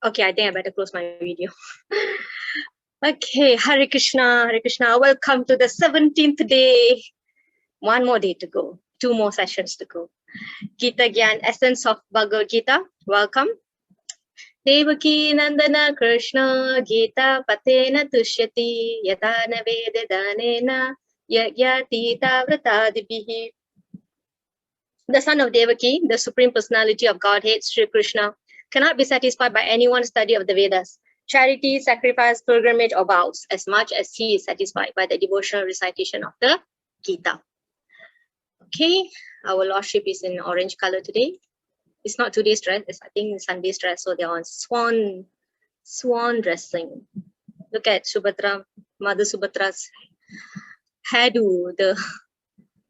Okay, I think I better close my video. Okay, Hare Krishna, Hare Krishna. Welcome to the 17th day. One more day to go. 2 more sessions to go. Gita Gyan, Essence of Bhagavad Gita. Welcome. Devaki Nandana Krishna Gita Patena Tushyati Yadana Vedanena Yagyati Tavratadibihi. The son of Devaki, the Supreme Personality of Godhead, Sri Krishna, cannot be satisfied by anyone's study of the Vedas, charity, sacrifice, pilgrimage, or vows, as much as he is satisfied by the devotional recitation of the Gita. Okay, our Lordship is in orange color today. It's not today's dress, it's, I think, Sunday's dress, so they're on swan dressing. Look at Subhadra, Mother Subhadra's hairdo, the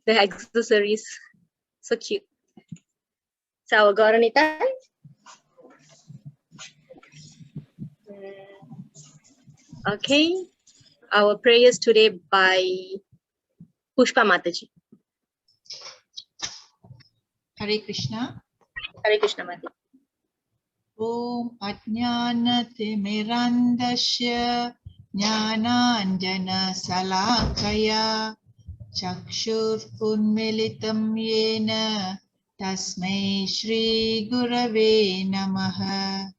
accessories. So cute. So our Gauranita. Okay. Our prayers today by Pushpa Mataji. Hare Krishna. Hare Krishna Mataji. Om Ajnana Timirandasya Jnananjana Salakaya Chakshur Unmilitam Yena Tasmai Shri Gurave Namaha.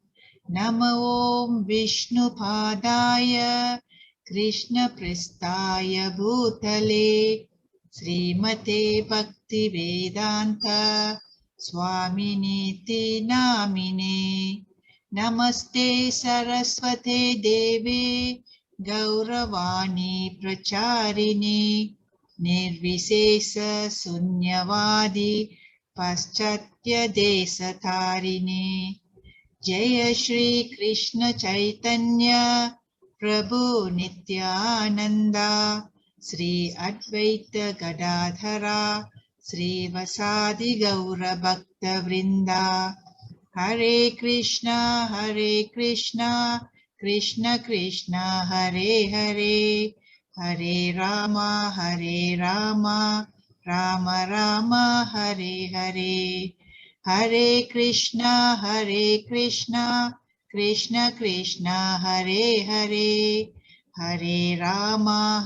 Namo Om Vishnu Padaya Krishna Prestaya Bhutale Srimate Bhakti Vedanta Swaminiti Namine. Namaste Saraswate Deve Gauravani Pracharini Nirvisesa Sunyavadi Paschatya Desatarini. Jaya Shri Krishna Chaitanya Prabhu Nityananda Sri Advaita Gadadhara Sri Vasadi Gaura Bhakta Vrinda. Hare Krishna, Krishna Krishna, Hare Hare, Hare Rama, Rama Rama, Hare Hare. Hare Krishna, Krishna Krishna, Hare Hare, Hare Rama,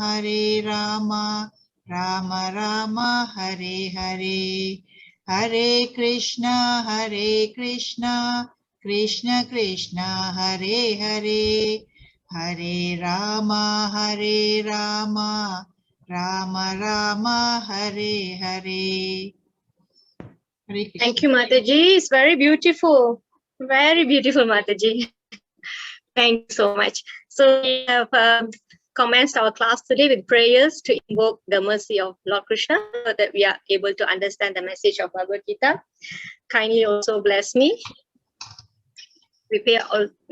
Rama Rama, Hare Hare. Hare Krishna, Krishna Krishna, Hare Hare, Hare Rama, Rama Rama, Hare Hare. Thank you, Mataji. It's very beautiful. Very beautiful, Mataji. Thank you so much. So we have commenced our class today with prayers to invoke the mercy of Lord Krishna so that we are able to understand the message of Bhagavad Gita. Kindly also bless me. We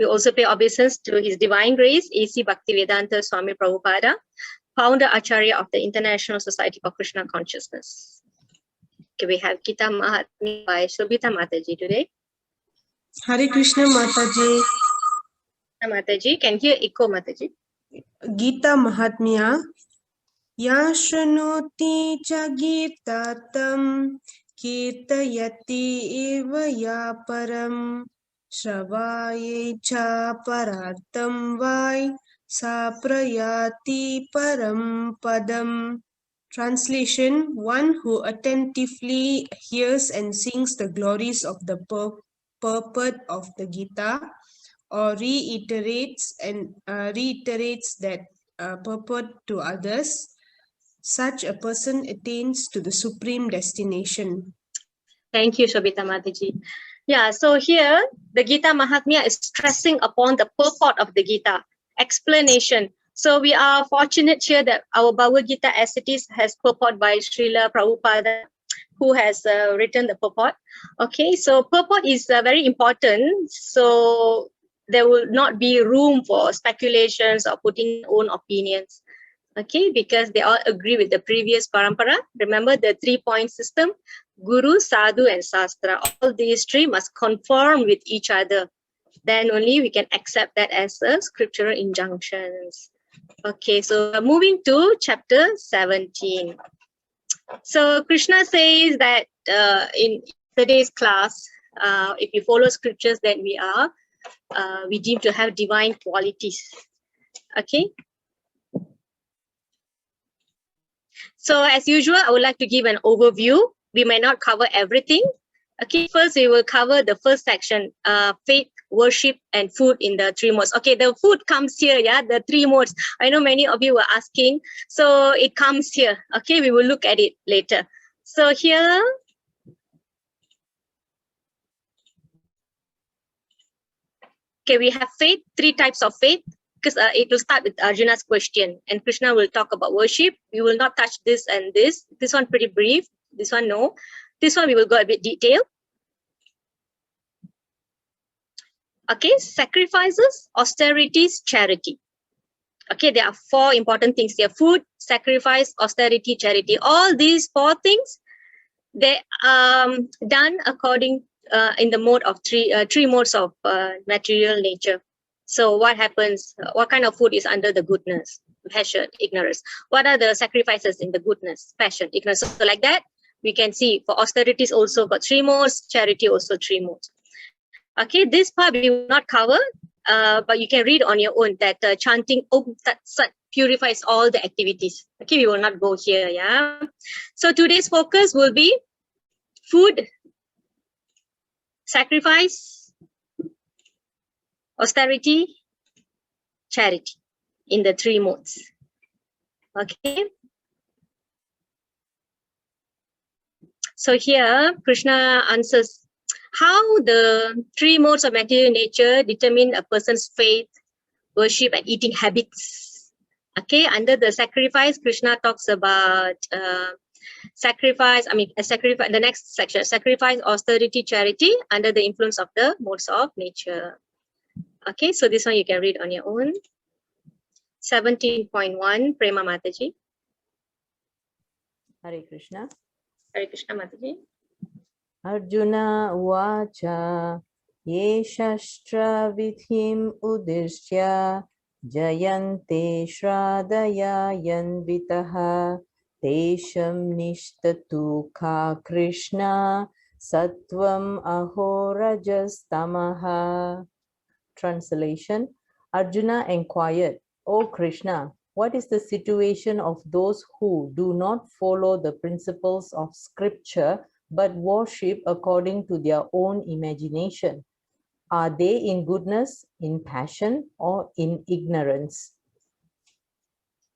also pay obeisance to His Divine Grace, A.C. Bhaktivedanta Swami Prabhupada, founder Acharya of the International Society for Krishna Consciousness. Okay, we have Gita Mahatmya by Shobhita Mataji today. Hare Krishna Mataji. Mataji, can hear echo Mataji. Gita Mahatmya. Ya Shranoti cha Gitatam Kirtayati eva ya param Shravaye cha parartam vai Saprayati param padam. Translation: one who attentively hears and sings the glories of the purport of the Gita, or reiterates that purport to others, such a person attains to the supreme destination. Thank you, Shobhita Mataji. Yeah, so here the Gita Mahatmya is stressing upon the purport of the Gita, explanation. So we are fortunate here that our Bhagavad Gita as it is has purport by Srila Prabhupada, who has written the purport. Okay, so purport is very important. So there will not be room for speculations or putting own opinions. Okay, because they all agree with the previous parampara. Remember the 3-point system: Guru, Sadhu, and Sastra. All these three must conform with each other. Then only we can accept that as a scriptural injunctions. Okay, so moving to chapter 17. So Krishna says that in today's class, if you follow scriptures, then we are we deem to have divine qualities. Okay. So as usual, I would like to give an overview. We may not cover everything. Okay, first we will cover the first section, faith, worship, and food in the three modes. Okay, the food comes here, yeah, the three modes. I know many of you were asking, so it comes here. Okay, we will look at it later. So here, okay, we have faith, three types of faith, because it will start with Arjuna's question, and Krishna will talk about worship. We will not touch this and this. This one pretty brief. This one, no. This one we will go a bit detailed. Okay, sacrifices, austerities, charity. Okay, there are four important things here: food, sacrifice, austerity, charity. All these four things, they are done according in the mode of three modes of material nature. So what happens? What kind of food is under the goodness, passion, ignorance? What are the sacrifices in the goodness, passion, ignorance? So like that, we can see for austerities also got three modes, charity also three modes. Okay, this part we will not cover, but you can read on your own that chanting Om Tat Sat purifies all the activities. Okay, we will not go here, yeah. So today's focus will be food, sacrifice, austerity, charity in the three modes. Okay. So here Krishna answers how the three modes of material nature determine a person's faith, worship, and eating habits. Okay, under the sacrifice, Krishna talks about sacrifice. The next section, sacrifice, austerity, charity, under the influence of the modes of nature. Okay, so this one you can read on your own. 17.1, Prema Mataji. Hare Krishna. Hare Krishna Mataji. Arjuna Uvacha Ye Shastra Vidhim Udishya Jayante Shradaya Yanvitaha Tesham Nishtatu Ka Krishna Sattvam Ahorajas Tamaha. Translation. Arjuna inquired, O Krishna, what is the situation of those who do not follow the principles of scripture but worship according to their own imagination? Are they in goodness, in passion, or in ignorance?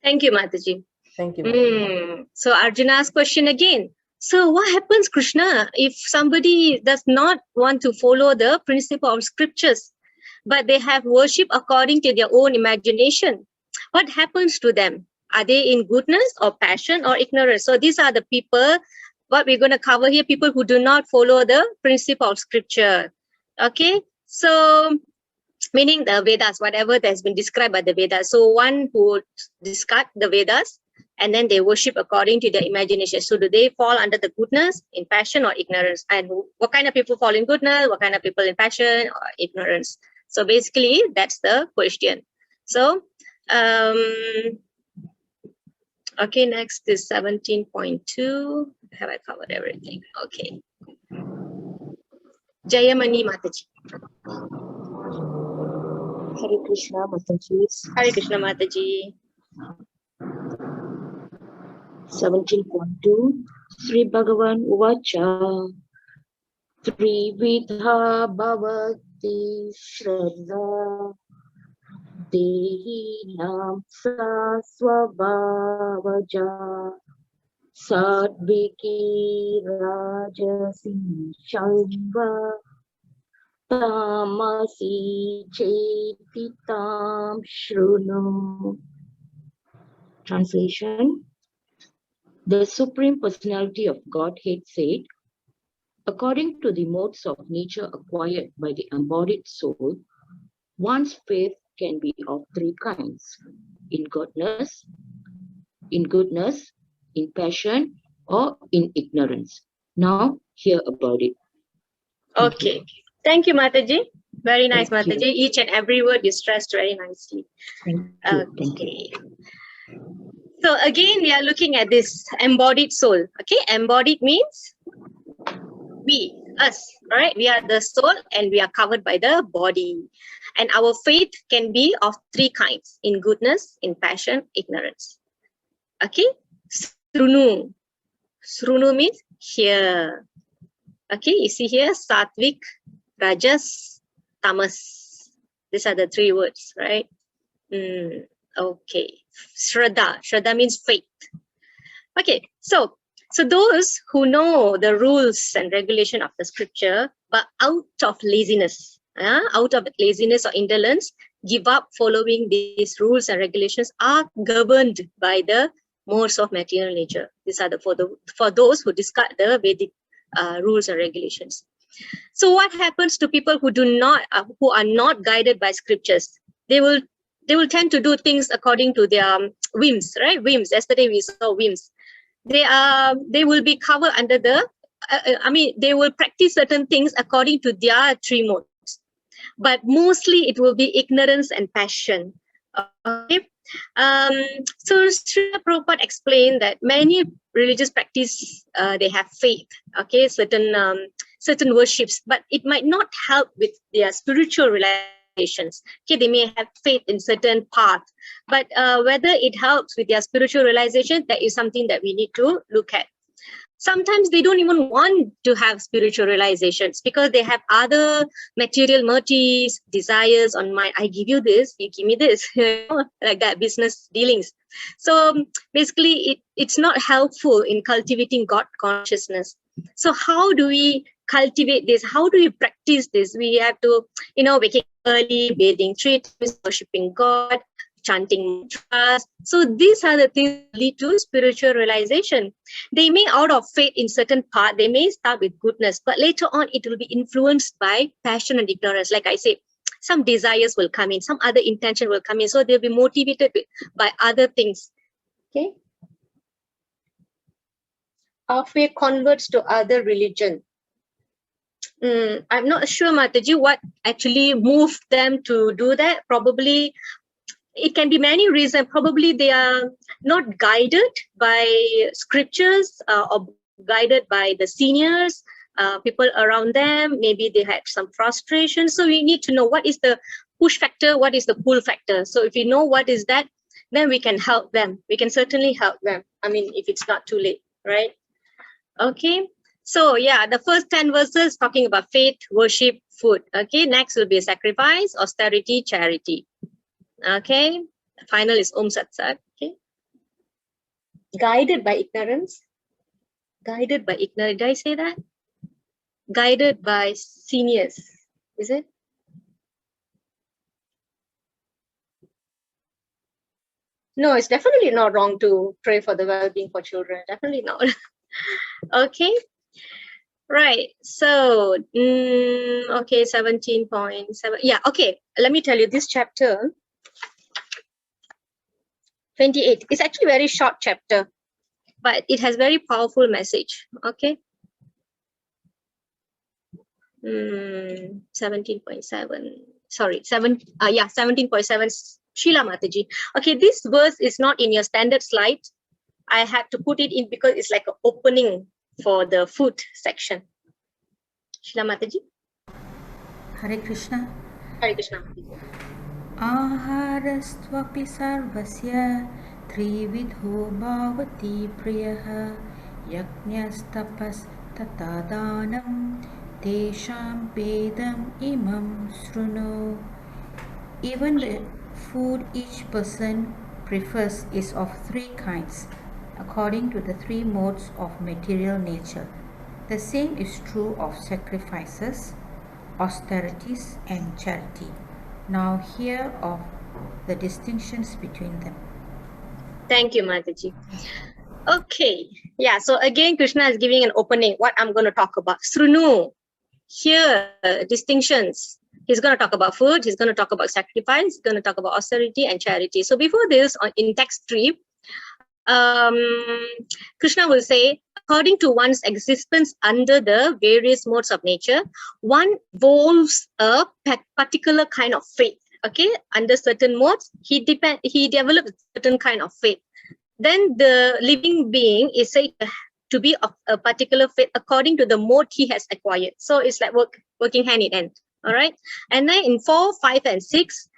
Thank you, Mataji. Thank you. So Arjuna's question again. So what happens, Krishna, if somebody does not want to follow the principle of scriptures, but they have worship according to their own imagination? What happens to them? Are they in goodness or passion or ignorance? So these are the people, what we're going to cover here, people who do not follow the principle of scripture. Okay, so meaning the Vedas, whatever that has been described by the Vedas. So one who discard the Vedas and then they worship according to their imagination. So do they fall under the goodness, in passion, or ignorance? And what kind of people fall in goodness? What kind of people in passion or ignorance? So basically, that's the question. So, okay, next is 17.2. Have I covered everything? Okay. Jayamani Mataji. Hare Krishna Mataji. Hare Krishna Mataji. 17.2 Sri Bhagavan Uvacha Trividha Bhavati Shraddha Dehi Nam Sa Swabhavaja Sadviki Rajasi Shaiva Tamasi Chetitam Shruno. Translation. The Supreme Personality of Godhead said, according to the modes of nature acquired by the embodied soul, one's faith can be of three kinds: in goodness, in passion, or in ignorance. Now, hear about it. Okay. Thank you, Mataji. Very nice, Thank you. Mataji. Each and every word you stressed very nicely. Thank you. Thank you. Okay. So again, we are looking at this embodied soul. Okay, embodied means we. us, right? We are the soul and we are covered by the body. And our faith can be of three kinds: in goodness, in passion, ignorance. Okay? Srunu. Srunu means hear. Okay, you see here, Satvik, Rajas, Tamas. These are the three words, right? Okay. Shraddha. Shraddha means faith. Okay, so those who know the rules and regulation of the scripture, but out of laziness or indolence, give up following these rules and regulations, are governed by the modes of material nature. These are for those who discard the Vedic rules and regulations. So what happens to people who are not guided by scriptures? They will tend to do things according to their whims, right? Whims. Yesterday we saw whims. They will be covered under the. They will practice certain things according to their three modes, but mostly it will be ignorance and passion. Okay. So Srila Prabhupada explained that many religious practice, they have faith, okay, certain worships, but it might not help with their spiritual realizations. Okay, they may have faith in certain path, but whether it helps with their spiritual realization, that is something that we need to look at. Sometimes they don't even want to have spiritual realizations because they have other material motives, desires on mind. I give you this, you give me this, like that, business dealings. So basically, it's not helpful in cultivating God consciousness. So how do we cultivate this? How do we practice this? We have to, waking early, bathing 3 times, worshipping God, chanting mantras. So these are the things that lead to spiritual realization. They may, out of faith in certain part, they may start with goodness, but later on it will be influenced by passion and ignorance. Like I say, some desires will come in, some other intention will come in. So they'll be motivated by other things. Okay. Our faith converts to other religion. I'm not sure, Mataji, what actually moved them to do that. Probably it can be many reasons. Probably they are not guided by scriptures or guided by the seniors, people around them. Maybe they had some frustration. So we need to know what is the push factor, what is the pull factor. So if we know what is that, then we can help them. We can certainly help them. If it's not too late, right? Okay. So yeah, the first 10 verses talking about faith, worship, food. Okay. Next will be sacrifice, austerity, charity. Okay, final is Om Sat Sat. Okay, guided by ignorance. Guided by ignorance. Did I say that? Guided by seniors. Is it? No, it's definitely not wrong to pray for the well-being for children. Definitely not. Okay. Right. So, okay, 17.7. Yeah. Okay. Let me tell you this chapter. 28. It's actually a very short chapter, but it has very powerful message. Okay. 17.7. Sorry, 17.7. Sheila Mataji. Okay, this verse is not in your standard slide. I had to put it in because it's like an opening for the food section. Sheila Mataji. Hare Krishna. Hare Krishna. Aharastvapi sarvasya trividho bhavati priyaha yajnastapas tatadanam tesham bedam imam sruno. Even the food each person prefers is of 3 kinds, according to the 3 modes of material nature. The same is true of sacrifices, austerities, and charity. Now hear of the distinctions between them. Thank you, Mataji. Okay, yeah, so again, Krishna is giving an opening, what I'm going to talk about. Srunu, here, distinctions. He's going to talk about food, he's going to talk about sacrifice, he's going to talk about austerity and charity. So before this, in text 3, Krishna will say, according to one's existence under the various modes of nature, one evolves a particular kind of faith. Okay, under certain modes, he develops a certain kind of faith. Then the living being is said to be of a particular faith according to the mode he has acquired. So it's like working hand in hand. All right. And then in 4, 5, and 6,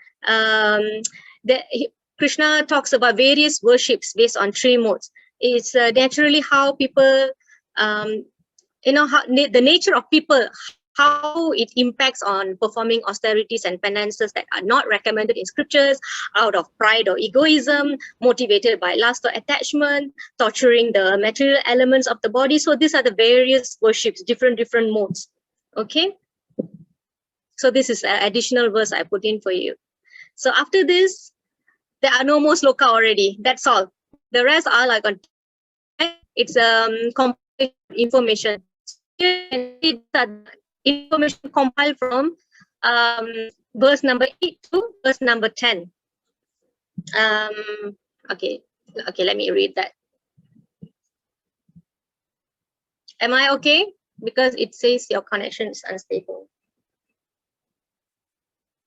Krishna talks about various worships based on 3 modes. It's naturally how people, how the nature of people, how it impacts on performing austerities and penances that are not recommended in scriptures, out of pride or egoism, motivated by lust or attachment, torturing the material elements of the body. So these are the various worships, different modes. Okay. So this is an additional verse I put in for you. So after this, there are no more sloka already. That's all. The rest are like on. It's information. Information compiled from verse number 8 to verse number 10. Okay, let me read that. Am I okay? Because it says your connection is unstable.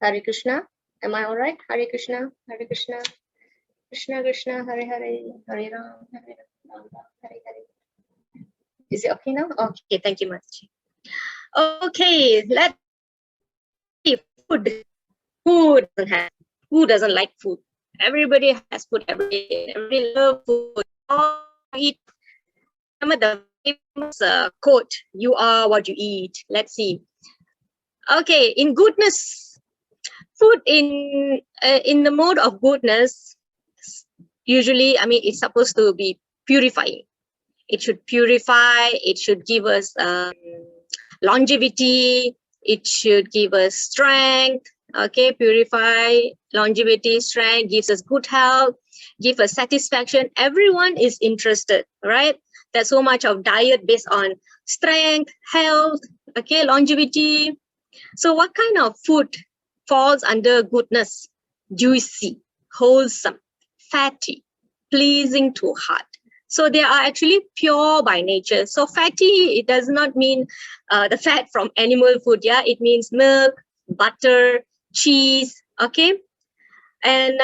Hare Krishna. Am I all right? Hare Krishna, Hare Krishna, Krishna Krishna, Hare Hare, Hare Ram, Hare Ram, Hare Hare. Is it okay now? Okay, thank you much. Okay, let's see. Food. Who doesn't like food? Everybody has food every day. Everybody loves food. All eat. Remember the famous quote, "You are what you eat." Let's see. Okay, in goodness, food in the mode of goodness, usually, it's supposed to be purifying. It should purify. It should give us longevity. It should give us strength. Okay, purify, longevity, strength, gives us good health, give us satisfaction. Everyone is interested, right? There's so much of diet based on strength, health, okay, longevity. So what kind of food falls under goodness? Juicy, wholesome, fatty, pleasing to heart. So they are actually pure by nature. So fatty, it does not mean the fat from animal food. Yeah, it means milk, butter, cheese. Okay. And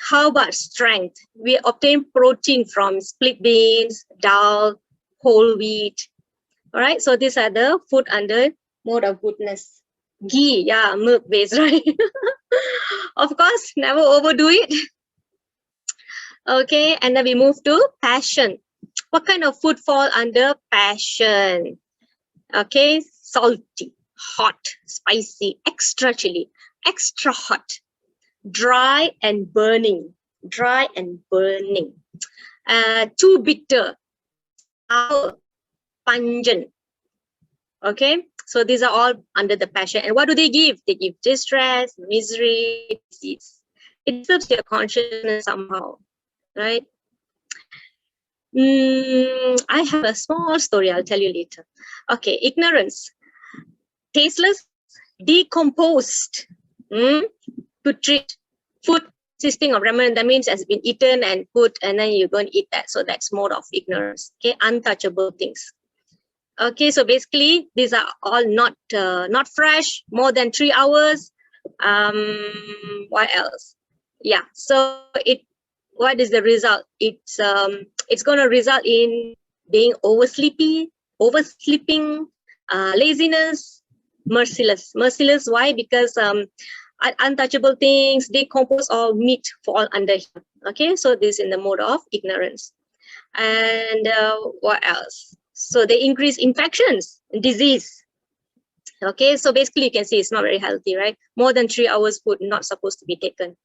how about strength? We obtain protein from split beans, dal, whole wheat. All right. So these are the food under mode of goodness. Ghee, yeah, milk based, right? Of course, never overdo it. Okay, and then we move to passion. What kind of food fall under passion? Okay, salty, hot, spicy, extra chili, extra hot, dry and burning, too bitter, sour, pungent. Okay, so these are all under the passion. And what do they give? They give distress, misery, disease. It disturbs your consciousness somehow, right? I have a small story. I'll tell you later. Okay, ignorance, tasteless, decomposed. To treat food consisting of remnant, that means has been eaten and put, and then you're going to eat that. So that's mode of ignorance. Okay, untouchable things. Okay, so basically these are all not fresh, more than 3 hours. What else? Yeah, so what is the result? It's going to result in being oversleeping, laziness, merciless. Why? Because untouchable things, decompose or meat fall under here. Okay, so this is in the mode of ignorance. And what else? So they increase infections, disease. Okay, so basically you can see it's not very healthy, right? More than 3 hours food not supposed to be taken.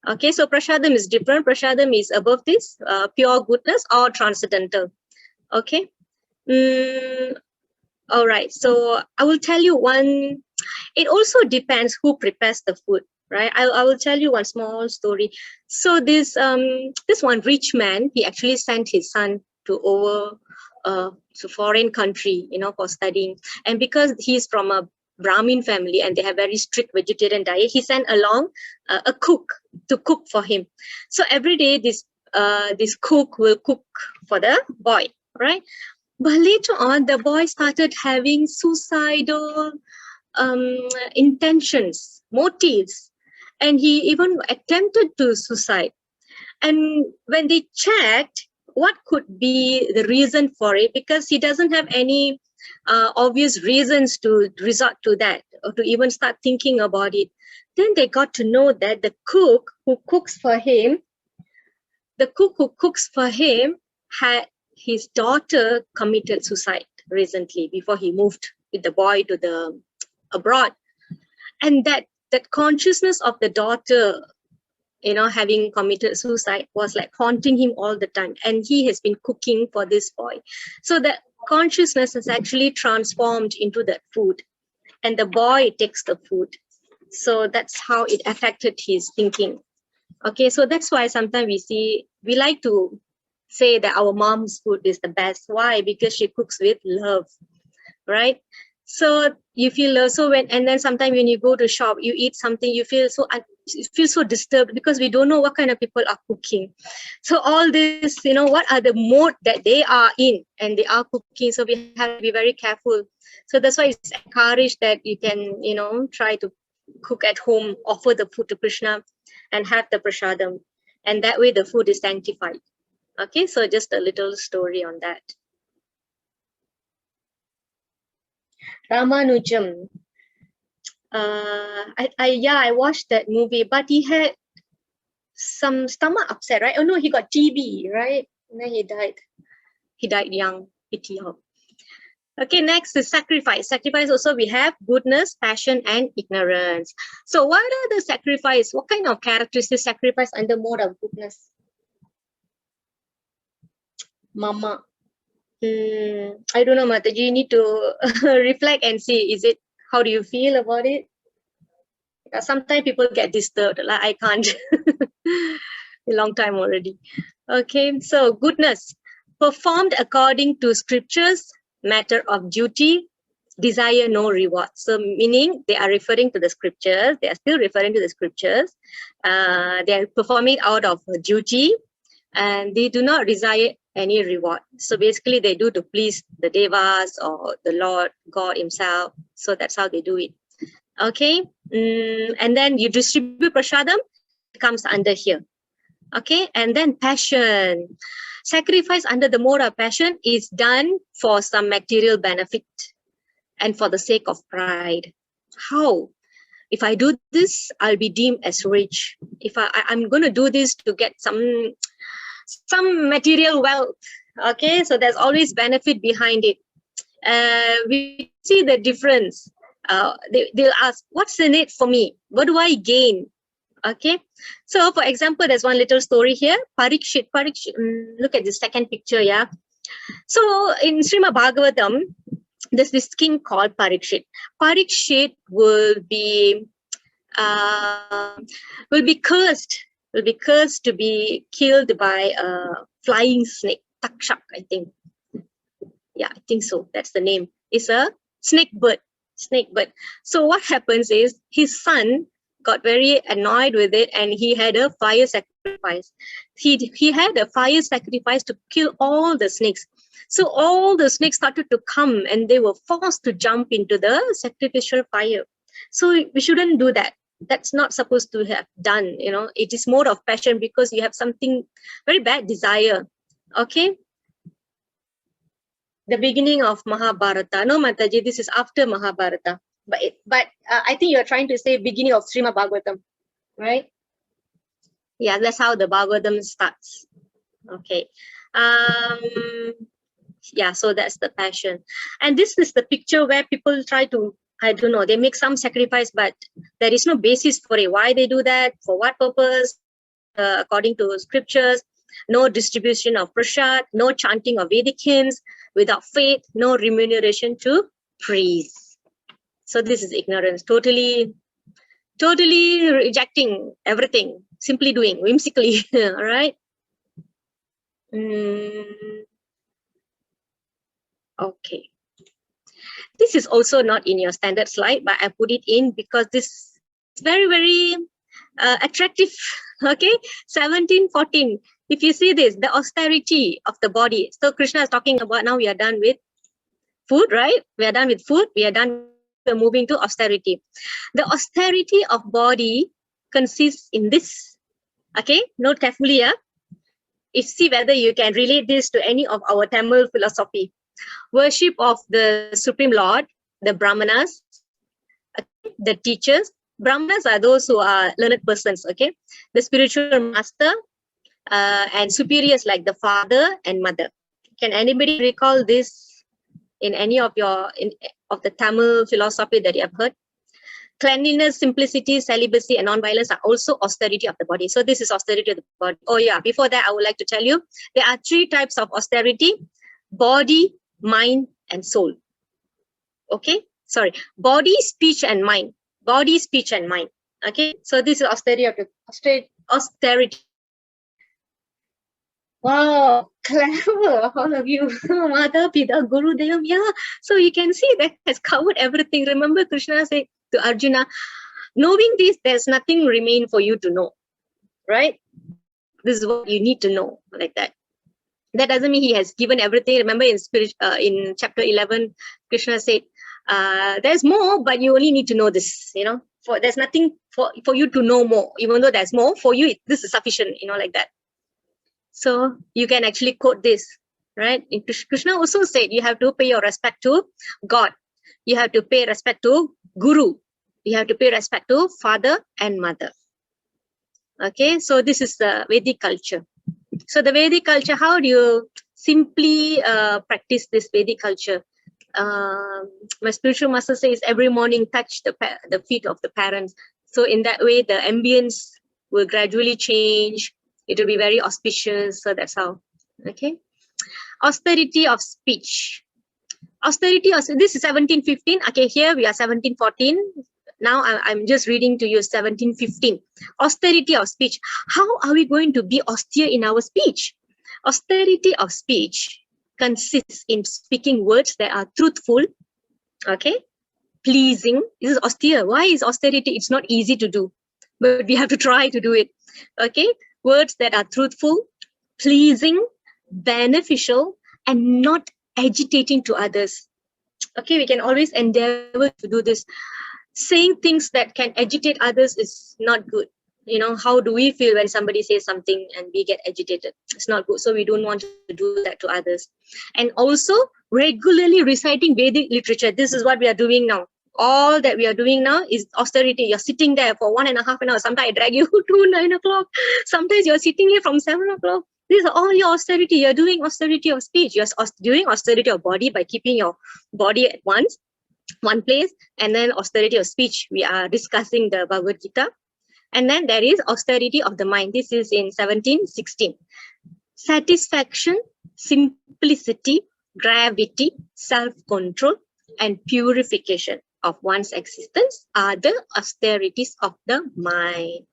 Okay, so prashadam is different. Prashadam is above this, pure goodness or transcendental. Okay. All right, so I will tell you one. It also depends who prepares the food, right? I will tell you one small story. So this one rich man, he actually sent his son to foreign country, for studying. And because he's from a Brahmin family and they have very strict vegetarian diet, he sent along a cook to cook for him. So every day this cook will cook for the boy, right? But later on, the boy started having suicidal intentions, motives, and he even attempted to suicide. And when they checked, what could be the reason for it, because he doesn't have any obvious reasons to resort to that or to even start thinking about it. Then they got to know that the cook who cooks for him had his daughter committed suicide recently before he moved with the boy to the abroad. And that consciousness of the daughter, you know, having committed suicide was like haunting him all the time. And he has been cooking for this boy. So the consciousness is actually transformed into that food. And the boy takes the food. So that's how it affected his thinking. Okay, so that's why sometimes we like to say that our mom's food is the best. Why? Because she cooks with love, right? So you feel love. So and then sometimes when you go to shop, you eat something, you feel so disturbed because we don't know what kind of people are cooking. So all this, you know, what are the mode that they are in and they are cooking. So we have to be very careful. So that's why it's encouraged that you can, you know, try to cook at home, offer the food to Krishna and have the prasadam. And that way the food is sanctified. Okay, so just a little story on that. Ramanujam. I watched that movie, but he had some stomach upset, right? Oh no, he got TB, right? And then he died. He died young, pity him. Okay, next is sacrifice. Sacrifice also we have goodness, passion, and ignorance. So what are the sacrifice? What kind of characteristics sacrifice under mode of goodness? Mama. I don't know, Mataji. You need to reflect and see. How do you feel about it? Sometimes people get disturbed. Like I can't. A long time already. Okay, so goodness. Performed according to scriptures, matter of duty, desire no reward. So meaning they are referring to the scriptures. They are still referring to the scriptures. They are performing out of duty and they do not desire any reward. So basically they do to please the devas or the Lord, God himself. So that's how they do it. Okay. And then you distribute prasadam, it comes under here. Okay. And then passion. Sacrifice under the mode of passion is done for some material benefit and for the sake of pride. How? If I do this, I'll be deemed as rich. If I'm going to do this to get some material wealth. Okay, so there's always benefit behind it. We see the difference. They'll ask, what's in it for me? What do I gain? Okay, so for example, there's one little story here. Parikshit, look at the second picture, yeah. So in Srimad Bhagavatam, there's this king called Parikshit. Parikshit will be cursed to be killed by a flying snake, Takshak, I think. Yeah, I think so. That's the name. It's a snake bird. So what happens is his son got very annoyed with it and he had a fire sacrifice. He had a fire sacrifice to kill all the snakes. So all the snakes started to come and they were forced to jump into the sacrificial fire. So we shouldn't do that. That's not supposed to have done, you know. It is mode of passion because you have something very bad desire. Okay. The beginning of Mahabharata. No, Mataji, this is after Mahabharata. But I think you're trying to say beginning of Srimad Bhagavatam, right? Yeah, that's how the Bhagavatam starts. Okay. Yeah, so that's the passion. And this is the picture where people try to, I don't know, they make some sacrifice, but there is no basis for it. Why they do that? For what purpose? According to scriptures, no distribution of prasad, no chanting of Vedic hymns, without faith, no remuneration to priests. So this is ignorance, totally rejecting everything, simply doing whimsically, all right? Okay. This is also not in your standard slide, but I put it in because this is very, very attractive. Okay, 17-14. If you see this, the austerity of the body. So Krishna is talking about now we are done with food, right? We are done with food. We're moving to austerity. The austerity of body consists in this. Okay, note carefully, yeah. see whether you can relate this to any of our Tamil philosophy. Worship of the Supreme Lord, the Brahmanas, the teachers. Brahmanas are those who are learned persons, okay? The spiritual master and superiors like the father and mother. Can anybody recall this in any of of the Tamil philosophy that you have heard? Cleanliness, simplicity, celibacy, and non-violence are also austerity of the body. So this is austerity of the body. Oh yeah, before that, I would like to tell you, there are 3 types of austerity: body, mind, and soul. Okay, sorry, body, speech, and mind. Body, speech, and mind. Okay, so this is austerity of the austerity. Wow, clever, all of you. Mata, Pita, Guru, Dev. Yeah, so you can see that has covered everything. Remember, Krishna said to Arjuna, knowing this, there's nothing remain for you to know, right? This is what you need to know, like that. That doesn't mean he has given everything. Remember in chapter 11, Krishna said, there's more, but you only need to know this, you know, there's nothing for you to know more, even though there's more for you, this is sufficient, you know, like that. So you can actually quote this, right? Krishna also said you have to pay your respect to God. You have to pay respect to Guru. You have to pay respect to father and mother. Okay, so this is the Vedic culture. So the Vedic culture, how do you simply practice this Vedic culture? My spiritual master says every morning touch the feet of the parents. So in that way, the ambience will gradually change. It will be very auspicious. So that's how. Okay. Austerity of speech. Austerity of, this is 1715. Okay, here we are 1714. Now I'm just reading to you 1715. Austerity of speech. How are we going to be austere in our speech? Austerity of speech consists in speaking words that are truthful, okay, pleasing. This is austere. Why is austerity? It's not easy to do, but we have to try to do it. Okay, words that are truthful, pleasing, beneficial, and not agitating to others. Okay, we can always endeavor to do this. Saying things that can agitate others is not good. You know, how do we feel when somebody says something and we get agitated? It's not good. So we don't want to do that to others. And also regularly reciting Vedic literature. This is what we are doing now. All that we are doing now is austerity. You're sitting there for 1.5 hours. Sometimes I drag you to 9 o'clock. Sometimes you're sitting here from 7 o'clock. These are all your austerity. You're doing austerity of speech. You're doing austerity of body by keeping your body at one place, and then austerity of speech. We are discussing the Bhagavad Gita. And then there is austerity of the mind. This is in 1716. Satisfaction, simplicity, gravity, self-control, and purification of one's existence are the austerities of the mind.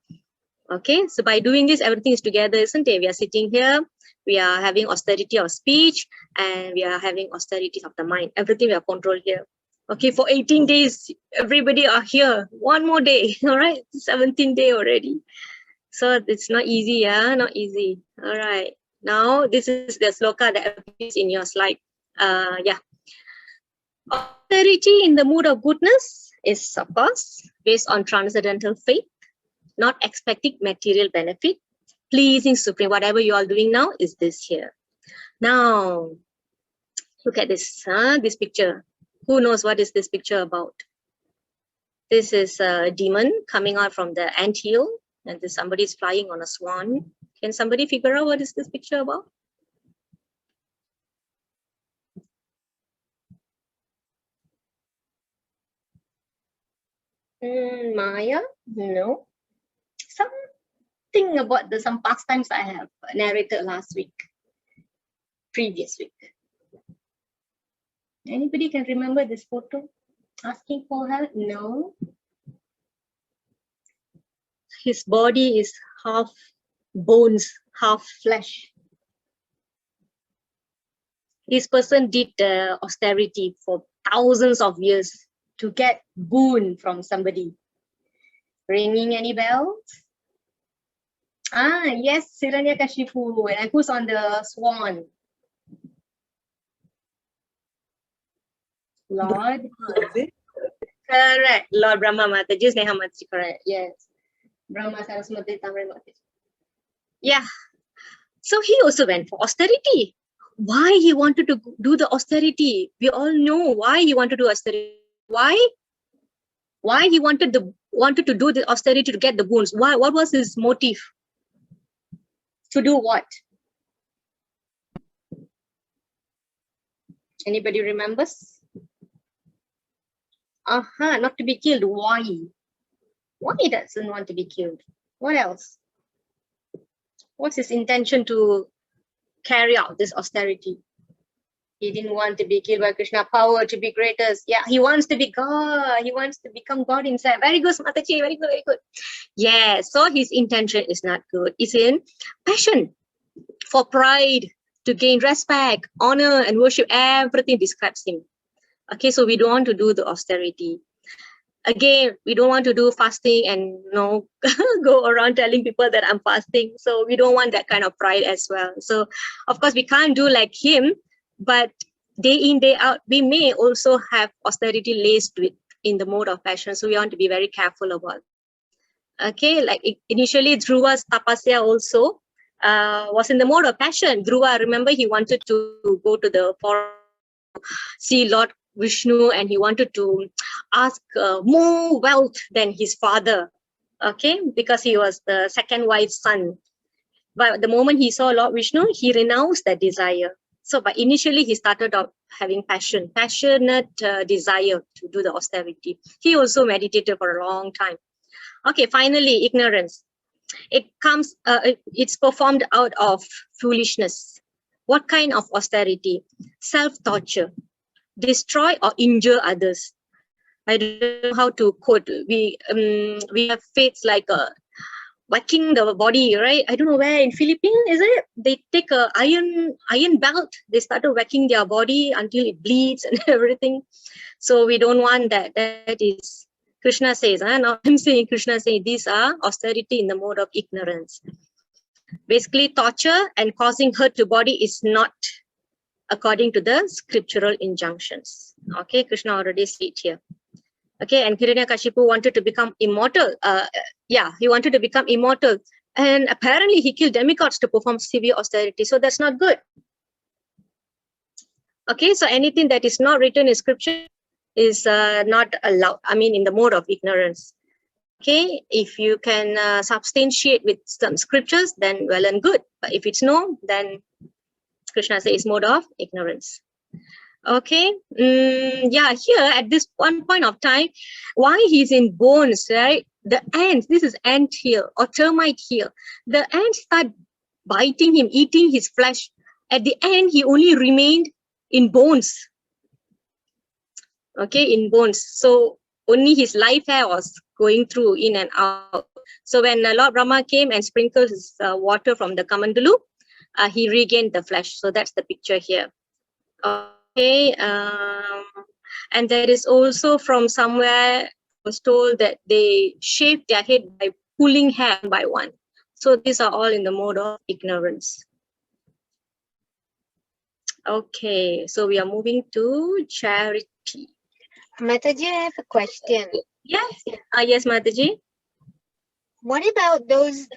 Okay, so by doing this, everything is together, isn't it? We are sitting here, we are having austerity of speech, and we are having austerity of the mind. Everything we are controlled here. Okay, for 18 days, everybody are here. One more day, all right? 17th day already. So it's not easy, yeah? Not easy. All right. Now, this is the sloka that appears in your slide. Yeah. Austerity in the mood of goodness is, of course, based on transcendental faith, not expecting material benefit, pleasing Supreme. Whatever you are doing now is this here. Now, look at this, this picture. Who knows what is this picture about? This is a demon coming out from the anthill, and somebody is flying on a swan. Can somebody figure out what is this picture about? Maya? No. Something about some pastimes I have narrated last week, previous week. Anybody can remember this photo? Asking for help? No. His body is half bones, half flesh. This person did austerity for thousands of years to get boon from somebody. Ringing any bells? Ah, yes, Hiranyakashipu. And who's on the swan? Lord. Correct. Lord Brahma Mataji, Sneha Mataji, correct. Yes. Brahma Saraswati Tamra Mataji. Yeah. So he also went for austerity. Why he wanted to do the austerity? We all know why he wanted to do austerity. Why he wanted to do the austerity to get the boons? Why? What was his motive? To do what? Anybody remembers? Not to be killed. Why? Why he doesn't want to be killed? What else? What's his intention to carry out this austerity? He didn't want to be killed by Krishna. Power to be greatest. Yeah, he wants to be God. He wants to become God himself. Very good, Mataji. Very good, very good. Yeah, so his intention is not good. It's in passion for pride, to gain respect, honor, and worship. Everything describes him. Okay, so we don't want to do the austerity. Again, we don't want to do fasting and go around telling people that I'm fasting. So we don't want that kind of pride as well. So of course we can't do like him, but day in, day out, we may also have austerity laced with in the mode of passion. So we want to be very careful about it. Okay, like initially Dhruva's tapasya also was in the mode of passion. Dhruva, remember, he wanted to go to the forest, see Lord Vishnu, and he wanted to ask more wealth than his father, okay, because he was the second wife's son. But the moment he saw Lord Vishnu, he renounced that desire. So, but initially he started out having passionate desire to do the austerity. He also meditated for a long time. Okay, finally, ignorance. It's performed out of foolishness. What kind of austerity? Self-torture. Destroy or injure others. I don't know how to quote. We have faiths like whacking the body, right? I don't know where in Philippines is it. They take a iron belt. They started whacking their body until it bleeds and everything. So we don't want that. That is, Krishna says. Now I'm saying, Krishna saying these are austerity in the mode of ignorance. Basically, torture and causing hurt to body is not according to the scriptural injunctions. Okay, Krishna already said here. Okay, and Hiranyakashipu wanted to become immortal. He wanted to become immortal. And apparently he killed demigods to perform severe austerity. So that's not good. Okay, so anything that is not written in scripture is not allowed. I mean, in the mode of ignorance. Okay, if you can substantiate with some scriptures, then well and good. But if it's no, then Krishna says mode of ignorance. Okay, here at this one point of time, why he's in bones, right? The ants, this is ant here or termite here. The ants start biting him, eating his flesh. At the end, he only remained in bones. Okay, in bones. So only his life hair was going through in and out. So when Lord Brahma came and sprinkled his water from the Kamandalu, he regained the flesh. So that's the picture here. Okay, and there is also from somewhere was told that they shaved their head by pulling hair by one. So these are all in the mode of ignorance. Okay, so we are moving to charity. Mataji, I have a question. Yes, yes, Mataji. What about those,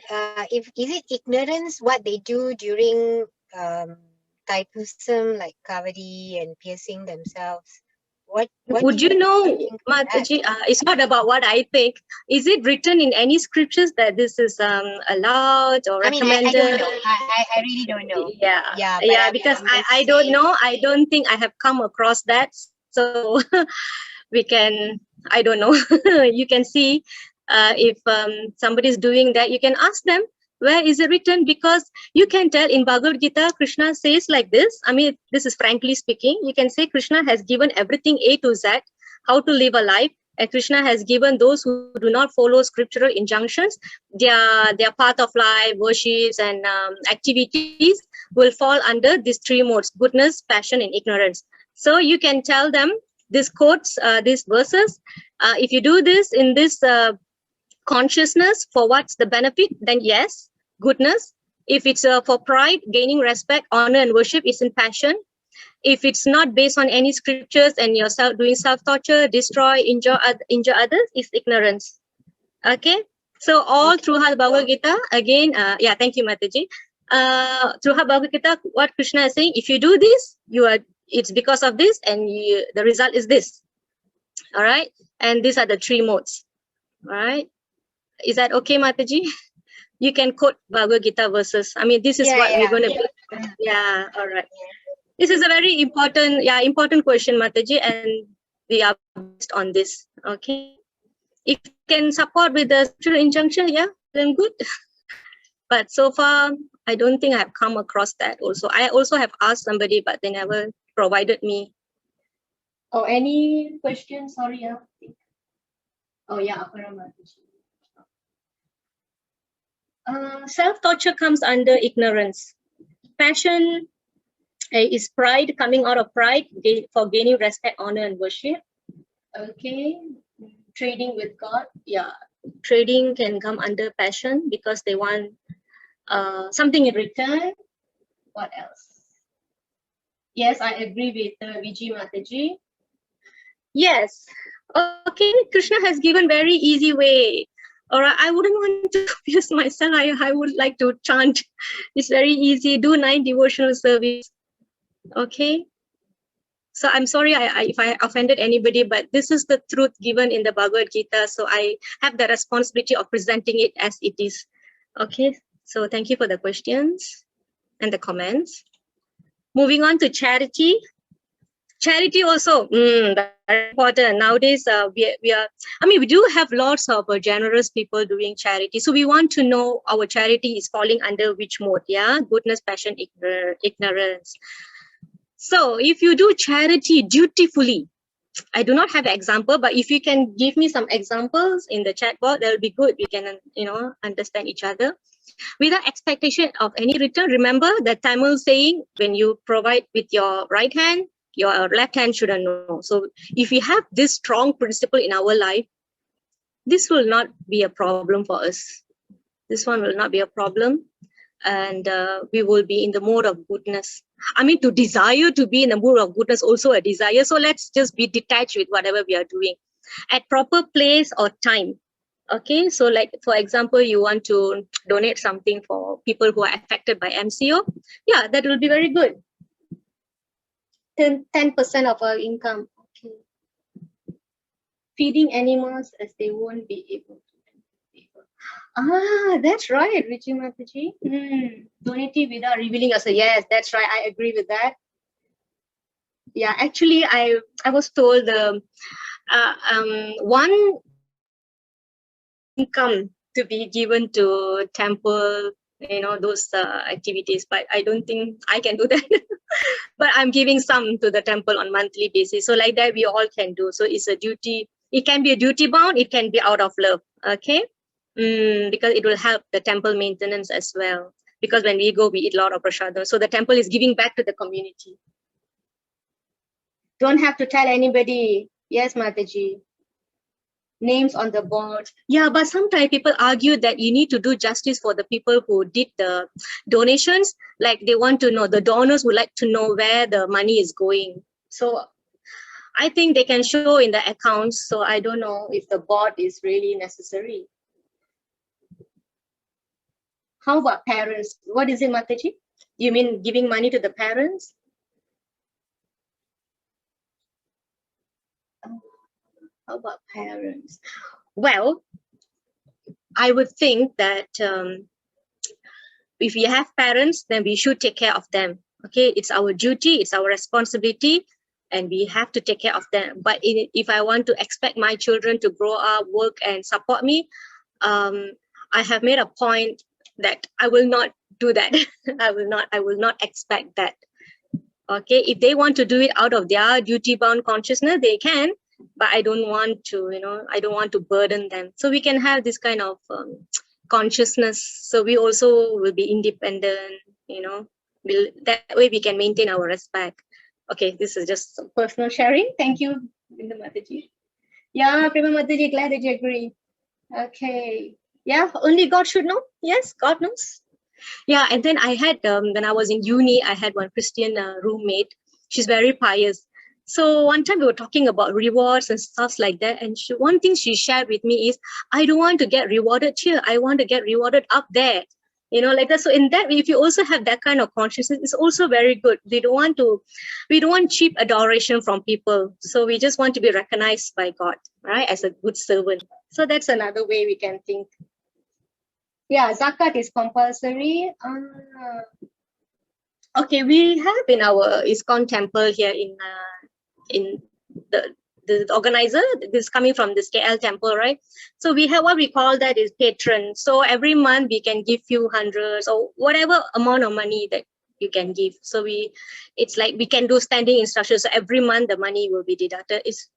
is it ignorance what they do during Thaipusam, like Kavadi and piercing themselves? What would you know, Mataji? It's not about what I think. Is it written in any scriptures that this is allowed or recommended? I don't know. I really don't know. Yeah, because I don't know. I don't think I have come across that. So we can, I don't know. You can see if somebody is doing that, you can ask them, where is it written? Because you can tell in Bhagavad Gita, Krishna says like this. I mean, this is frankly speaking. You can say Krishna has given everything A to Z, how to live a life. And Krishna has given those who do not follow scriptural injunctions, their path of life, worships, and activities will fall under these three modes: goodness, passion, and ignorance. So you can tell them these quotes, these verses. If you do this in this consciousness, for what's the benefit, then yes, goodness. If it's for pride, gaining respect, honor, and worship, is in passion. If it's not based on any scriptures and you're doing self-torture, destroy, injure others, is ignorance. Okay, so all throughout Bhagavad Gita, again, thank you, Mataji. through Bhagavad Gita, what Krishna is saying, if you do this, it's because of this, and the result is this. All right, and these are the 3 modes. All right, is that okay, Mataji? You can quote Bhagavad Gita verses. I mean, this is what we're going to do. Yeah, all right. This is a very important question, Mataji, and we are based on this. Okay, if you can support with the scriptural injunction, yeah, then good. But so far, I don't think I've come across that. Also, I also have asked somebody, but they never provided me. Oh, any questions? Sorry, oh yeah, self-torture comes under ignorance. Passion is pride, coming out of pride for gaining respect, honor, and worship. Okay, trading with God. Yeah, trading can come under passion because they want something in return. What else? Yes, I agree with Vijay Mataji. Yes. Okay, Krishna has given very easy way. All right, I wouldn't want to confuse myself. I would like to chant. It's very easy. Do 9 devotional service. Okay. So I'm sorry if I offended anybody, but this is the truth given in the Bhagavad Gita. So I have the responsibility of presenting it as it is. Okay. So thank you for the questions and the comments. Moving on to charity. Charity also, very important. Nowadays, we do have lots of generous people doing charity. So we want to know our charity is falling under which mode, yeah? Goodness, passion, ignorance. So if you do charity dutifully, I do not have an example, but if you can give me some examples in the chat box, that will be good. We can, understand each other. Without expectation of any return, remember the Tamil saying, when you provide with your right hand, your left hand shouldn't know. So if we have this strong principle in our life, this will not be a problem for us. This one will not be a problem. And we will be in the mode of goodness. I mean, to desire to be in the mood of goodness, also a desire. So let's just be detached with whatever we are doing at proper place or time. Okay, so like, for example, you want to donate something for people who are affected by MCO. Yeah, that will be very good. 10% of our income. Okay. Feeding animals as they won't be able to. That's right, Richie Mataji. Donating without revealing us. Yes, that's right. I agree with that. Yeah, actually, I was told one income to be given to temple, those activities, but I don't think I can do that. But I'm giving some to the temple on monthly basis. So like that, we all can do. So it's a duty. It can be a duty bound. It can be out of love. Okay. Because it will help the temple maintenance as well. Because when we go, we eat a lot of prasadam. So the temple is giving back to the community. Don't have to tell anybody. Yes, Mataji. Names on the board. Yeah, but sometimes people argue that you need to do justice for the people who did the donations. Like they want to know, the donors would like to know where the money is going. So I think they can show in the accounts. So I don't know if the board is really necessary. How about parents? What is it, Mataji? You mean giving money to the parents? How about parents? Well, I would think that if we have parents, then we should take care of them. Okay, it's our duty, it's our responsibility, and we have to take care of them. But if I want to expect my children to grow up, work, and support me, I have made a point that I will not do that. I will not expect that. Okay, if they want to do it out of their duty-bound consciousness, they can. But I don't want to, I don't want to burden them. So we can have this kind of consciousness. So we also will be independent, that way we can maintain our respect. Okay, this is just some personal sharing. Thank you, Bindu Mataji. Yeah, Prema Mataji, glad that you agree. Okay. Yeah, only God should know. Yes, God knows. Yeah, and then I had, when I was in uni, I had one Christian roommate. She's very pious. So one time we were talking about rewards and stuff like that. And one thing she shared with me is, I don't want to get rewarded here. I want to get rewarded up there. like that. So in that, if you also have that kind of consciousness, it's also very good. We don't want cheap adoration from people. So we just want to be recognized by God, right, as a good servant. So that's another way we can think. Yeah, zakat is compulsory. Okay, we have in our ISKCON temple here in the organizer, this is coming from this KL temple, right? So we have what we call that is patron. So every month we can give few hundreds or whatever amount of money that you can give. So it's like we can do standing instructions. So every month the money will be deducted. It's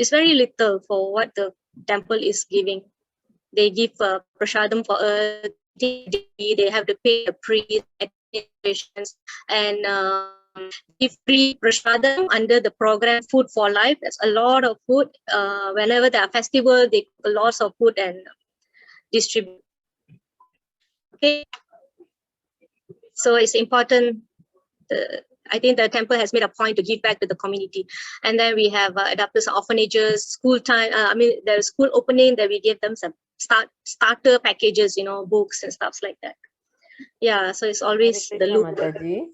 very little for what the temple is giving. They give prasadam for us. They have to pay the priest, administrations, and give free prasadam under the program Food for Life. That's a lot of food. Whenever there are festivals, they cook lots of food and distribute. Okay, so it's important. I think the temple has made a point to give back to the community. And then we have adopters, orphanages, school time. There's school opening that we give them some starter packages, books and stuff like that. Yeah, so it's always the loop. Mataji.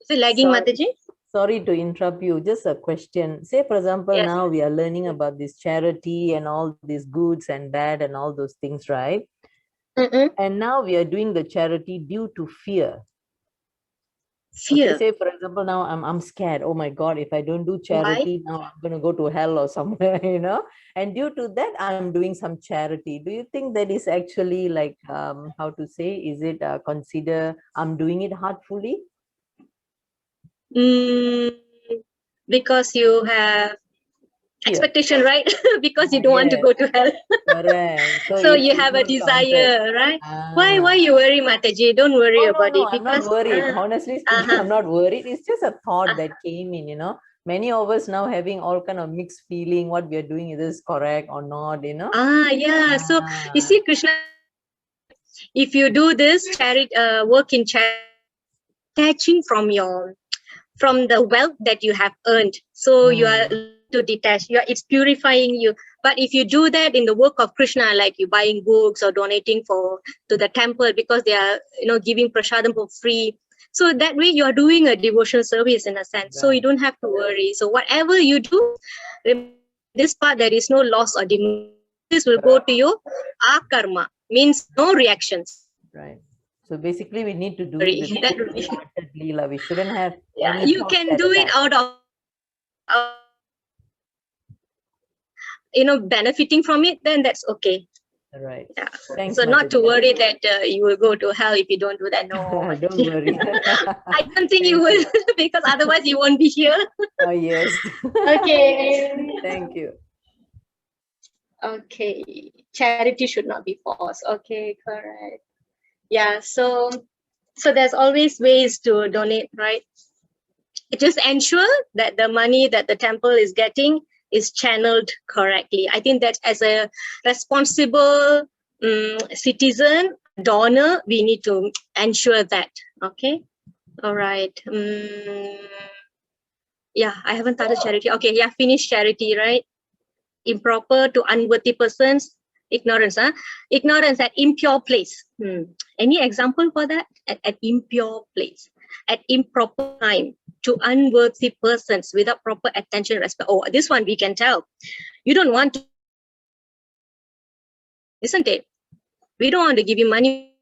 Is it lagging, Mataji? Sorry to interrupt you. Just a question. Say, for example, Yes. now we are learning about this charity and all these goods and bad and all those things, right? And now we are doing the charity due to fear. Fear. Okay, say for example, now I'm scared. Oh my God, if I don't do charity, now I'm going to go to hell or somewhere, And due to that, I'm doing some charity. Do you think that is actually like, how to say, is it consider I'm doing it heartfully? Because you have expectation, right? Because you don't want to go to hell. Correct. So you have a desire, right? Why you worry, Mataji? Don't worry about it. I'm not worried. Honestly speaking, I'm not worried. It's just a thought that came in, Many of us now having all kind of mixed feeling, what we are doing, is this correct or not, Yeah. So you see, Krishna, if you do this charity, work in charity, attaching from the wealth that you have earned. So you are to detach. It's purifying you. But if you do that in the work of Krishna, like you buying books or donating to the temple because they are, giving prasadam for free. So that way you are doing a devotional service in a sense. Right. So you don't have to worry. So whatever you do, this part there is no loss or demand. This will go to your akarma, means no reactions. Right. So basically, we need to do it wholeheartedly. We shouldn't have. Yeah, you can do it out of, benefiting from it. Then that's okay. Right. Yeah. Thanks, so not to worry that you will go to hell if you don't do that. No. Don't worry. I don't think you will, because otherwise you won't be here. Oh yes. Okay. Thank you. Okay. Charity should not be forced. Okay, correct. Yeah, so there's always ways to donate, right? Just ensure that the money that the temple is getting is channeled correctly. I think that as a responsible citizen, donor, we need to ensure that. Okay, all right. Yeah, I haven't started charity. Okay, yeah, finish charity, right? Improper to unworthy persons. Ignorance, ignorance at impure place. Any example for that? At impure place, at improper time, to unworthy persons without proper attention, respect. Oh, this one we can tell. You don't want to, isn't it? We don't want to give you money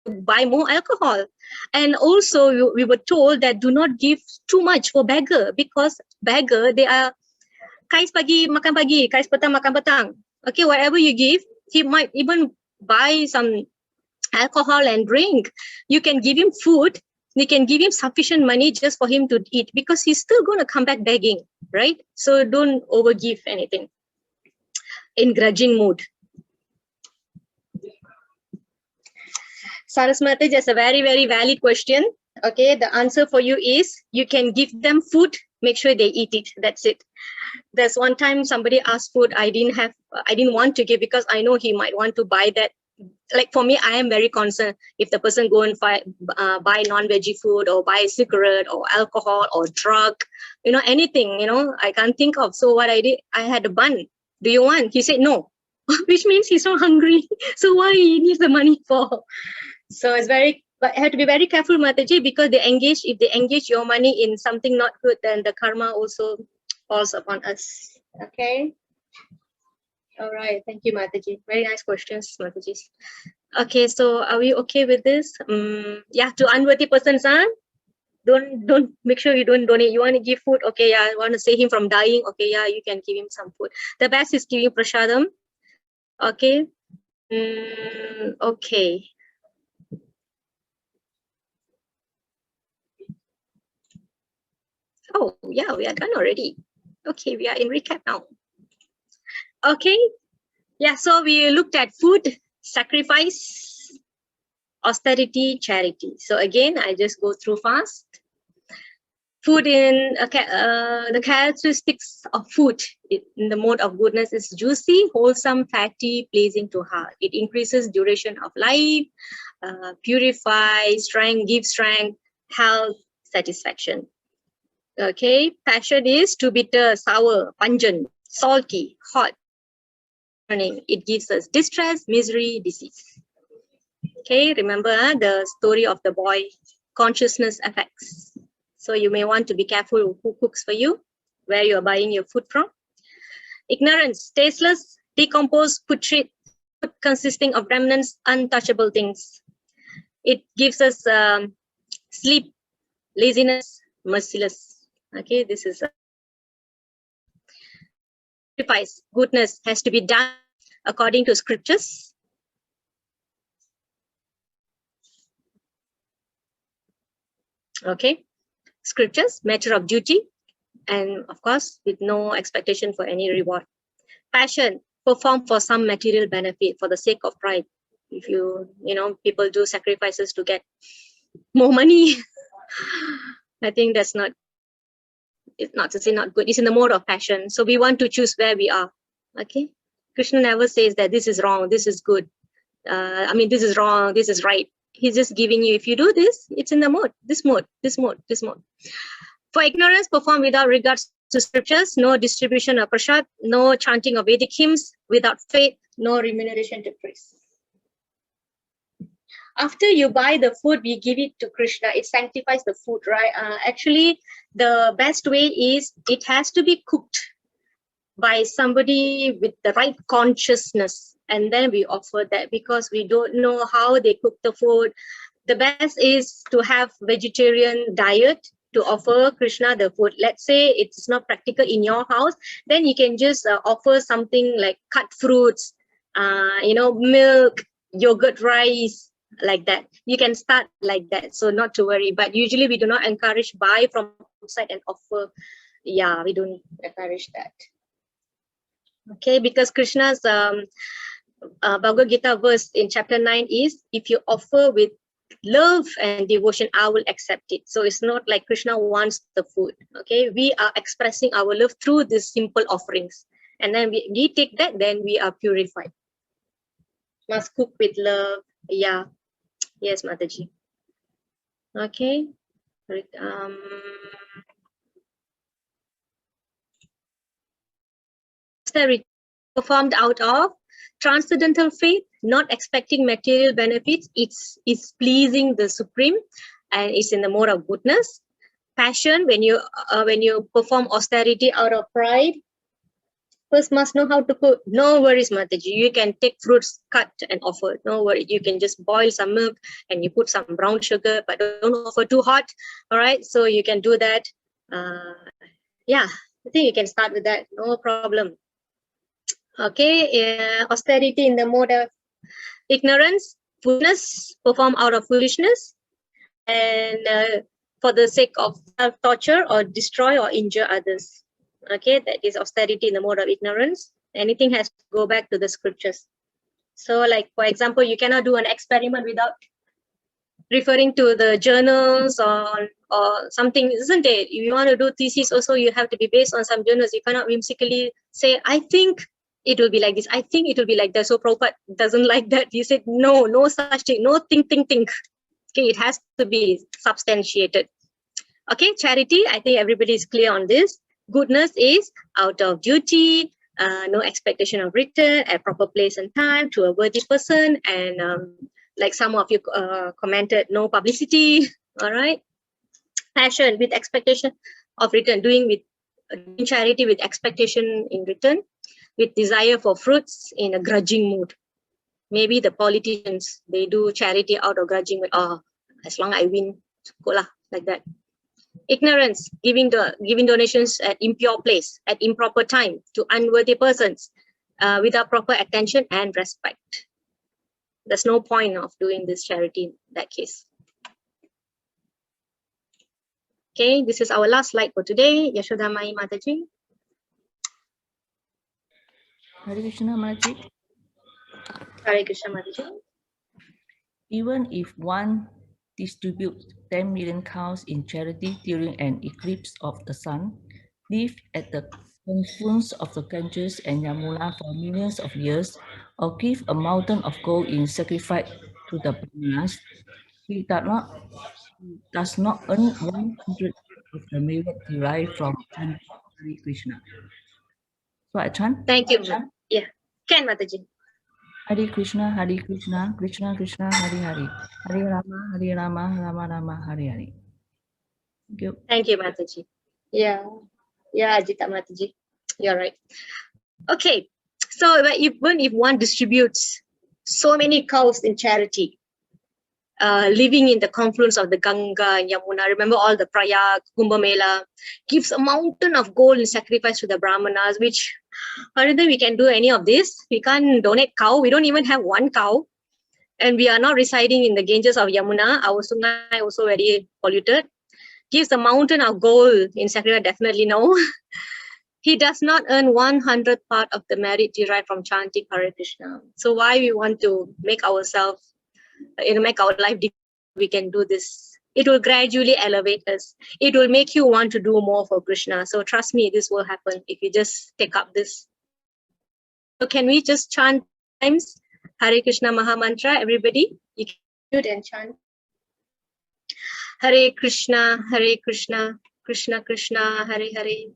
to buy more alcohol. And also we were told that do not give too much for beggar, because beggar, they are kais pagi makan pagi, kais petang makan petang. Okay, whatever you give, he might even buy some alcohol and drink. You can give him food. You can give him sufficient money just for him to eat, because he's still going to come back begging, right? So don't overgive anything in grudging mood. Sarasmati, just a very, very valid question. Okay, the answer for you is you can give them food, make sure they eat it. That's it. There's one time somebody asked food, I didn't want to give because I know he might want to buy that. Like for me, I am very concerned if the person go and buy non-veggie food or buy cigarette or alcohol or drug, anything, I can't think of. So what I did, I had a bun. Do you want? He said no, which means he's not hungry. So why he needs the money for? So it's very, but you have to be very careful, Mataji, because if they engage your money in something not good, then the karma also falls upon us. Okay. All right. Thank you, Mataji. Very nice questions, Mataji. Okay. So are we okay with this? Yeah. To unworthy persons, don't make sure you don't donate. You want to give food? Okay. Yeah. You want to save him from dying? Okay. Yeah. You can give him some food. The best is giving prasadam. Okay. Okay. Oh, yeah, we are done already. Okay, we are in recap now. Okay, yeah, so we looked at food, sacrifice, austerity, charity. So again, I just go through fast. Food the characteristics of food in the mode of goodness is juicy, wholesome, fatty, pleasing to heart. It increases duration of life, purifies, gives strength, health, satisfaction. Okay, passion is too bitter, sour, pungent, salty, hot, burning. It gives us distress, misery, disease. Okay, remember the story of the boy, consciousness effects. So you may want to be careful who cooks for you, where you are buying your food from. Ignorance, tasteless, decomposed, putrid, food consisting of remnants, untouchable things. It gives us sleep, laziness, merciless. Okay, this is sacrifice. Goodness has to be done according to scriptures. Okay, scriptures, matter of duty, and of course, with no expectation for any reward. Passion, perform for some material benefit for the sake of pride. If people do sacrifices to get more money, I think that's not. It's not to say not good. It's in the mode of passion. So we want to choose where we are. Okay, Krishna never says that this is wrong, this is good. This is wrong, this is right. He's just giving you, if you do this, it's in the mode, this mode, this mode, this mode. For ignorance, perform without regards to scriptures, no distribution of prasad, no chanting of Vedic hymns, without faith, no remuneration to priests. After you buy the food, we give it to Krishna. It sanctifies the food, right? Actually, the best way is it has to be cooked by somebody with the right consciousness, and then we offer that, because we don't know how they cook the food. The best is to have vegetarian diet to offer Krishna the food. Let's say it's not practical in your house, then you can just offer something like cut fruits, milk, yogurt, rice, like that. You can start like that, so not to worry. But usually we do not encourage buy from outside and offer. Yeah, we don't encourage that. Okay, because Krishna's Bhagavad Gita verse in chapter 9 is, if you offer with love and devotion, I will accept it. So it's not like Krishna wants the food. Okay, we are expressing our love through these simple offerings, and then we take that, then we are purified. Must cook with love. Yeah, yes, Mataji. Okay. Performed out of transcendental faith, not expecting material benefits. It's pleasing the Supreme, and it's in the mode of goodness. Passion, when you perform austerity out of pride, first must know how to cook. No worries, Mataji. You can take fruits cut and offer. No worries. You can just boil some milk and you put some brown sugar, but don't offer too hot. All right. So you can do that. Yeah, I think you can start with that. No problem. Okay. Austerity in the mode of ignorance, foolishness, perform out of foolishness, and for the sake of self-torture or destroy or injure others. Okay, that is austerity in the mode of ignorance. Anything has to go back to the scriptures. So, like, for example, you cannot do an experiment without referring to the journals or something, isn't it? If you want to do thesis also, you have to be based on some journals. You cannot whimsically say, I think it will be like this, I think it will be like that. So Prabhupada doesn't like that. He said, no such thing, no think. Okay, it has to be substantiated. Okay, charity, I think everybody is clear on this. Goodness is out of duty, no expectation of return, at proper place and time, to a worthy person, and like some of you commented, no publicity. All right. Passion with expectation of return, doing charity with expectation in return, with desire for fruits in a grudging mood. Maybe the politicians, they do charity out of grudging mood. Oh, as long as I win, go lah, like that. Ignorance, giving donations at impure place, at improper time, to unworthy persons, without proper attention and respect. There's no point of doing this charity in that case. Okay, this is our last slide for today. Yashodamai Mataji. Hare Krishna Mataji. Hare Krishna Mataji. Even if one distributes 10 million cows in charity during an eclipse of the sun, live at the confluence of the Ganges and Yamuna for millions of years, or give a mountain of gold in sacrifice to the Brahmanas, he does not earn 100 of the merit derived from chanting Hare Krishna. So I chant. Thank you. Yeah, Ken Mataji. Hare Krishna, Krishna Krishna, Hare Hare, Hare Rama, Rama Rama, Hare Hare. Thank you. Thank you, Mataji. Yeah, Ajita Mataji, you're right. Okay, so even if one distributes so many cows in charity, living in the confluence of the Ganga and Yamuna, remember all the Prayag, Kumbh Mela, gives a mountain of gold in sacrifice to the Brahmanas, which I don't think we can do any of this. We can't donate cow. We don't even have one cow. And we are not residing in the Ganges of Yamuna. Our Sungai also very polluted. Gives a mountain of gold in sacrifice, definitely no. He does not earn 100th part of the merit derived from chanting Hare Krishna. So why we want to make ourselves, make our life difficult? We can do this. It will gradually elevate us. It will make you want to do more for Krishna. So trust me, this will happen if you just take up this. So can we just chant times Hare Krishna Maha Mantra, everybody? You can do it and chant. Hare Krishna, Krishna Krishna, Hare Hare.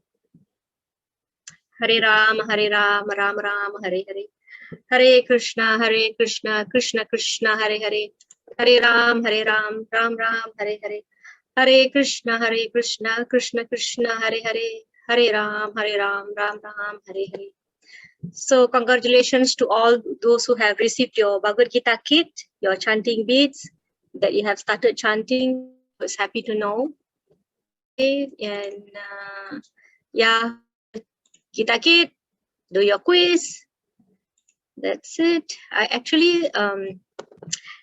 Hare Ram, Ram Ram, Hare Hare. Hare Krishna, Krishna Krishna, Hare Hare. Hare Ram, Ram Ram, Hare Hare. Hare Krishna, Krishna Krishna, Hare Hare. Hare Ram, Ram Ram, Hare Hare. So congratulations to all those who have received your Bhagavad Gita kit, your chanting beads, that you have started chanting. I was happy to know. Okay, and yeah, Gita kit, do your quiz. That's it. I actually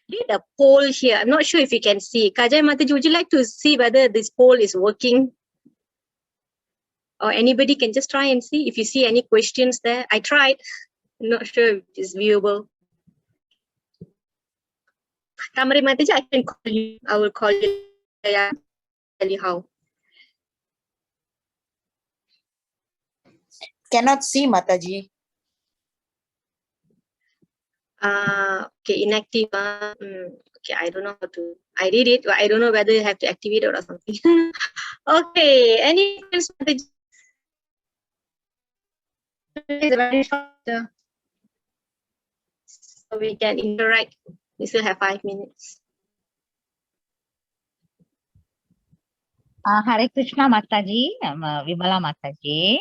did a poll here. I'm not sure if you can see. Kajai Mataji, would you like to see whether this poll is working? Or anybody can just try and see if you see any questions there. I tried. I'm not sure if it's viewable. Tamari Mataji, I can call you. I will call you. Yeah, tell you how. Cannot see, Mataji. Okay, inactive. Okay, I don't know how to. I read it, but I don't know whether you have to activate it or something. Okay, any questions? It's very short, so we can interact. We still have 5 minutes. Hare Krishna Mataji, I'm Vimala Mataji.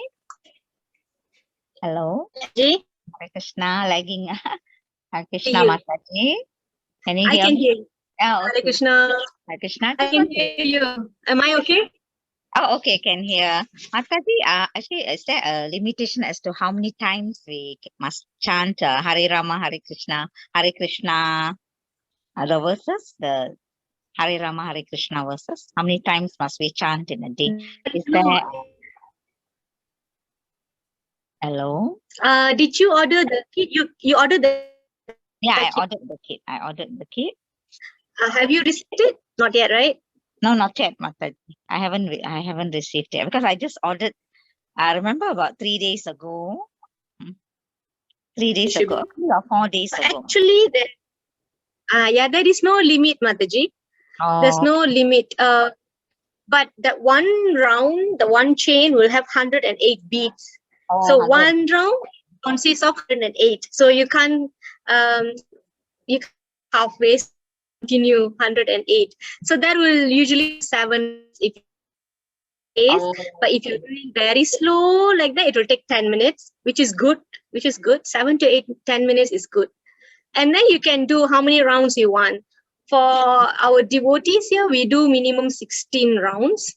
Hello. Ji? Hare Krishna, lagging. Hare Krishna Mataji. Can you hear I can me? hear you. Oh, okay. Hare Krishna. Hare Krishna. I can hear you. Am I okay? Oh, okay, can hear. Mataji, actually, is there a limitation as to how many times we must chant Hare Rama, Hare Krishna, the verses, the Hare Rama, Hare Krishna verses? How many times must we chant in a day? Is there... Hello? Did you order the kit? You ordered the... Yeah, I ordered the kit. Have you received it? Not yet, right? No, not yet, Mataji. I haven't received it because I just ordered. I remember about 3 days ago. 3 days ago, 3 or 4 days ago. Actually, there is no limit, Mataji. Oh. There's no limit. But that one round, the one chain will have 108 beads. Oh, so 100. one round consists of 108. So you can't halfway, continue 108. So that will usually 7 if days, but if you're doing very slow like that, it will take 10 minutes, which is good. 7 to 8, 10 minutes is good. And then you can do how many rounds you want. For our devotees here, we do minimum 16 rounds.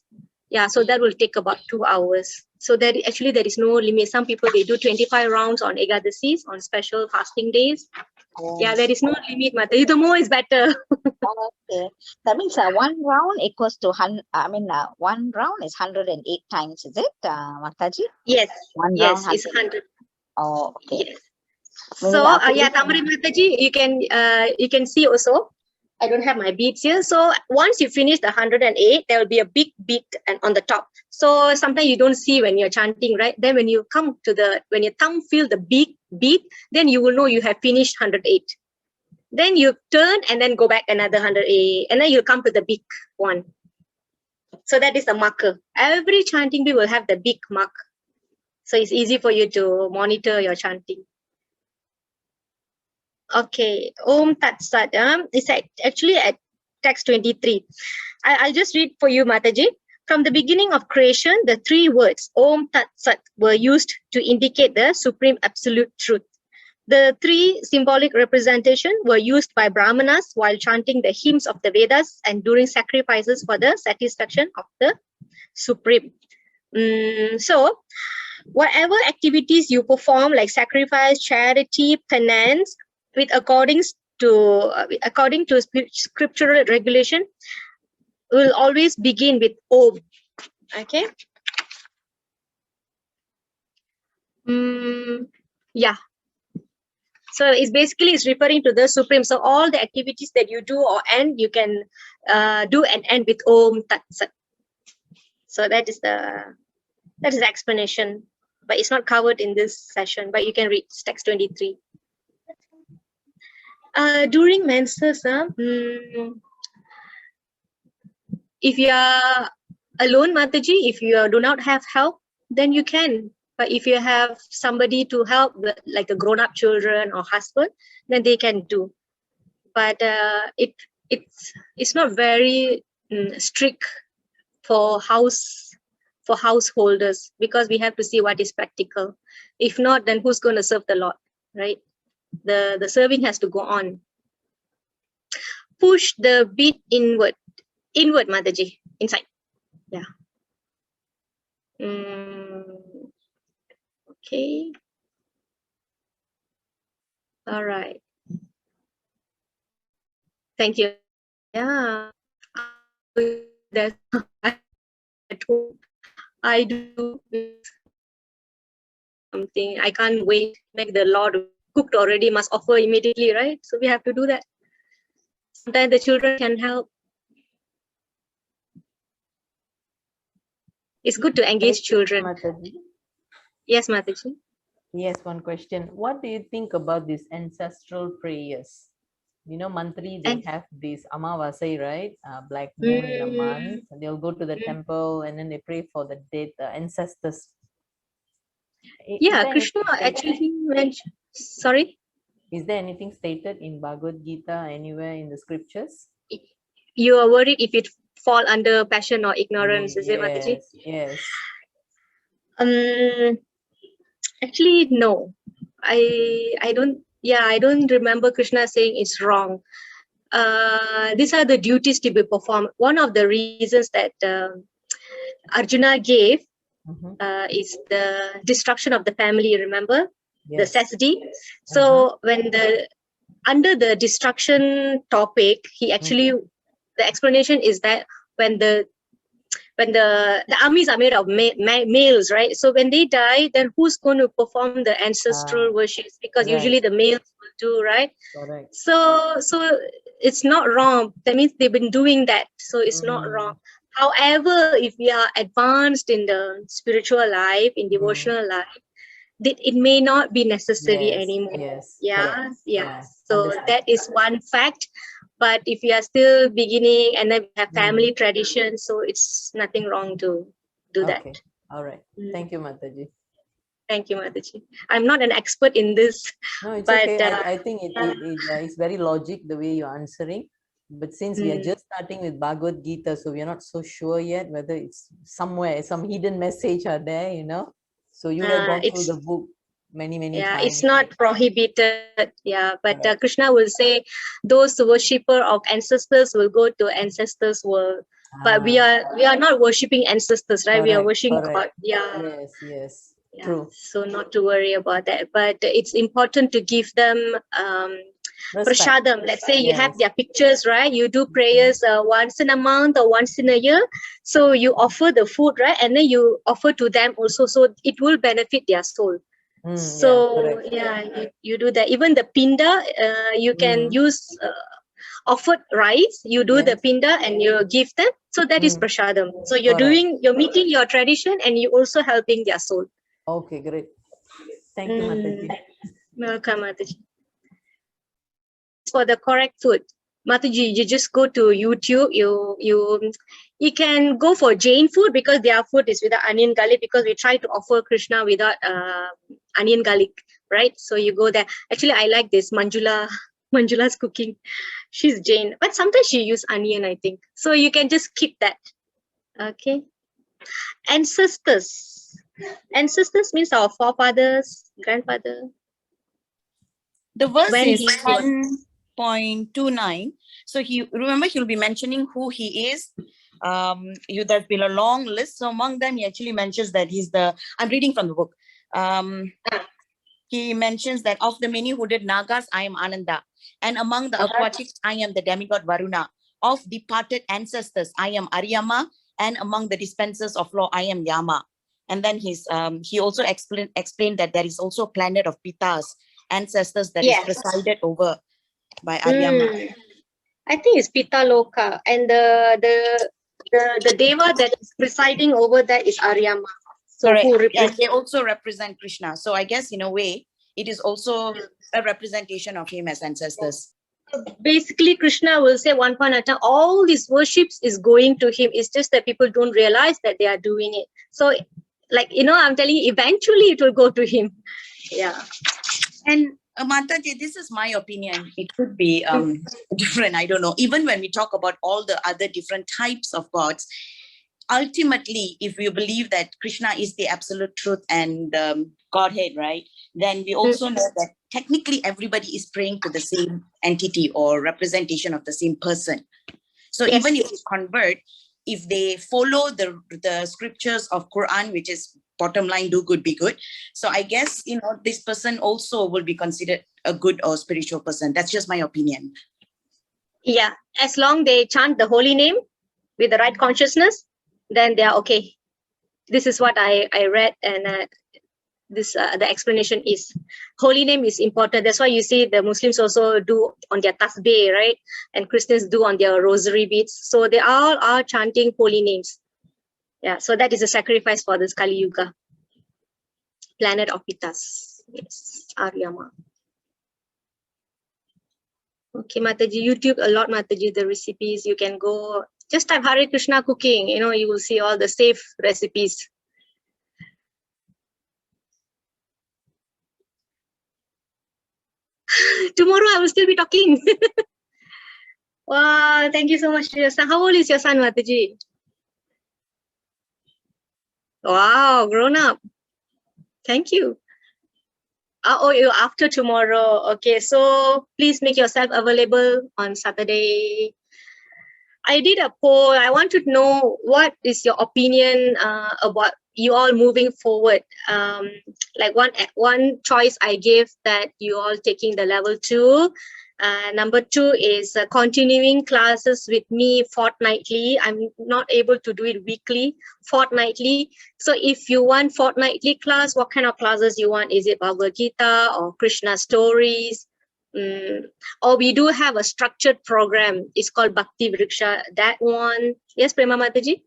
Yeah, so that will take about 2 hours. So there is no limit. Some people, they do 25 rounds on Ekadasis, on special fasting days. Yeah, there is no limit, Mataji. The more is better. Okay. That means one round equals to 100. I mean, one round is 108 times, is it, Mataji? Yes. One Yes, round, it's 100. Oh, okay. Yes. Meaning So after yeah, this- Tamari Mataji, you can see also. I don't have my beads here. So once you finish the 108, there will be a big bead and on the top. So sometimes you don't see when you're chanting, right? Then when you come to when your thumb feel the big bead, then you will know you have finished 108. Then you turn and then go back another 108, and then you'll come to the big one. So that is the marker. Every chanting bead will have the big mark. So it's easy for you to monitor your chanting. Okay, Om Tat Sat. It's actually at text 23. I'll just read for you, Mataji. From the beginning of creation, the 3 words Om Tat Sat were used to indicate the supreme absolute truth. The 3 symbolic representations were used by Brahmanas while chanting the hymns of the Vedas and during sacrifices for the satisfaction of the supreme. So, whatever activities you perform, like sacrifice, charity, penance, according to scriptural regulation, will always begin with Om. Okay. Yeah. So it's referring to the supreme. So all the activities that you do or end, you can do and end with Om Tat Sat. So that is the explanation, but it's not covered in this session. But you can read text 23. During menses, if you are alone, Mataji, if you do not have help, then you can. But if you have somebody to help, like a grown-up children or husband, then they can do. But it's not very strict for householders, because we have to see what is practical. If not, then who's going to serve the Lord, right? The serving has to go on. Push the bead inward, Mataji, inside. Yeah. Okay. All right. Thank you. Yeah. That's at home. I do something. I can't wait. Make the Lord cooked already, must offer immediately, right? So we have to do that. Sometimes the children can help. It's good to engage children. Mataji. Yes, Mataji. Yes, one question. What do you think about these ancestral prayers? You know, monthly they have this Amavasai, right? Black moon in a month. They'll go to the temple and then they pray for the dead ancestors. Yeah, Krishna actually mentioned. Sorry? Is there anything stated in Bhagavad Gita anywhere in the scriptures? You are worried if it fall under passion or ignorance, is it, Mataji? Yes. Actually, no. I don't remember Krishna saying it's wrong. These are the duties to be performed. One of the reasons that Arjuna gave is the destruction of the family, remember? Yes. The sasdi. So when under the destruction topic, he actually, the explanation is that when the armies are made of males, right? So when they die, then who's going to perform the ancestral worships? Because usually the males will do, right? Correct. So it's not wrong. That means they've been doing that. So it's not wrong. However, if we are advanced in the spiritual life, in devotional life, it may not be necessary anymore. Yes. Yeah. Correct. Yeah. So that is one fact. But if you are still beginning and then we have family tradition, so it's nothing wrong to do that. Okay. All right. Thank you, Mataji. Thank you, Mataji. I'm not an expert in this, No, it's but okay. I think it's very logic the way you're answering. But since we are just starting with Bhagavad Gita, so we are not so sure yet whether it's somewhere, some hidden message are there, you know. So you have gone through it's the book many yeah, times. it's not prohibited. Yeah, but Correct. Krishna will say those worshipper of ancestors will go to ancestors' world. But we are not worshipping ancestors, right? We are worshiping correct. God. Yeah. Yes. Yeah, True. so not to worry about that, but it's important to give them Respect. prashadam. Let's say you have Yes. their pictures, right? You do prayers once in a month or once in a year, so you offer the food, right? And then you offer to them also, so it will benefit their soul. So you do that. Even the pinda, you can use offered rice. You do the pinda and you give them, so that is prashadam. So you're meeting your tradition and you also helping their soul. Okay, great. Thank you, Mataji. Welcome, Mataji. For the correct food, Mataji, you just go to YouTube. You can go for Jain food because their food is without onion garlic, because we try to offer Krishna without onion garlic, right? So you go there. Actually, I like this Manjula's cooking. She's Jain, but sometimes she use onion, I think. So you can just keep that. Okay. Ancestors means our forefathers, grandfather. The verse When is he 10.29. So he'll be mentioning who he is. There's been a long list. So among them, he actually mentions that I'm reading from the book. He mentions that of the many hooded Nagas, I am Ananda. And among the aquatics, I am the demigod Varuna. Of departed ancestors, I am Aryama. And among the dispensers of law, I am Yama. And then he also explained that there is also a planet of Pitas, ancestors that is presided over by Aryama. I think it's Pitaloka, and the deva that is presiding over that is Aryama. So correct. And they also represent Krishna. So I guess in a way, it is also a representation of him as ancestors. Basically, Krishna will say one point at a time, all these worships is going to him. It's just that people don't realize that they are doing it. So, like, I'm telling you, eventually it will go to him. Yeah. And Mataji, this is my opinion. It could be different. I don't know. Even when we talk about all the other different types of gods, ultimately, if we believe that Krishna is the absolute truth and Godhead, right, then we also know that technically everybody is praying to the same entity or representation of the same person. So even if you convert, if they follow the scriptures of Quran, which is bottom line, do good, be good. So I guess, this person also will be considered a good or spiritual person. That's just my opinion. Yeah, as long they chant the holy name with the right consciousness, then they are okay. This is what I read, and the explanation is holy name is important. That's why you see the Muslims also do on their tasbih, right? And Christians do on their rosary beads. So they all are chanting holy names. Yeah, so that is a sacrifice for this Kali Yuga. Planet of Pitas. Yes, Aryama. Okay, Mataji, YouTube a lot, Mataji, the recipes. You can go, just type Hare Krishna cooking, you will see all the safe recipes. Tomorrow I will still be talking. Wow, thank you so much to your son. How old is your son, Mataji? Wow, grown up. Thank you. You after tomorrow. Okay, so please make yourself available on Saturday. I did a poll. I want to know what is your opinion about you all moving forward. Like one choice I gave that you all taking the level 2. Number 2 is continuing classes with me fortnightly. I'm not able to do it weekly, fortnightly. So if you want fortnightly class, what kind of classes you want? Is it Bhagavad Gita or Krishna stories? Or we do have a structured program. It's called Bhakti Vriksha. That one. Yes, Prema Mataji?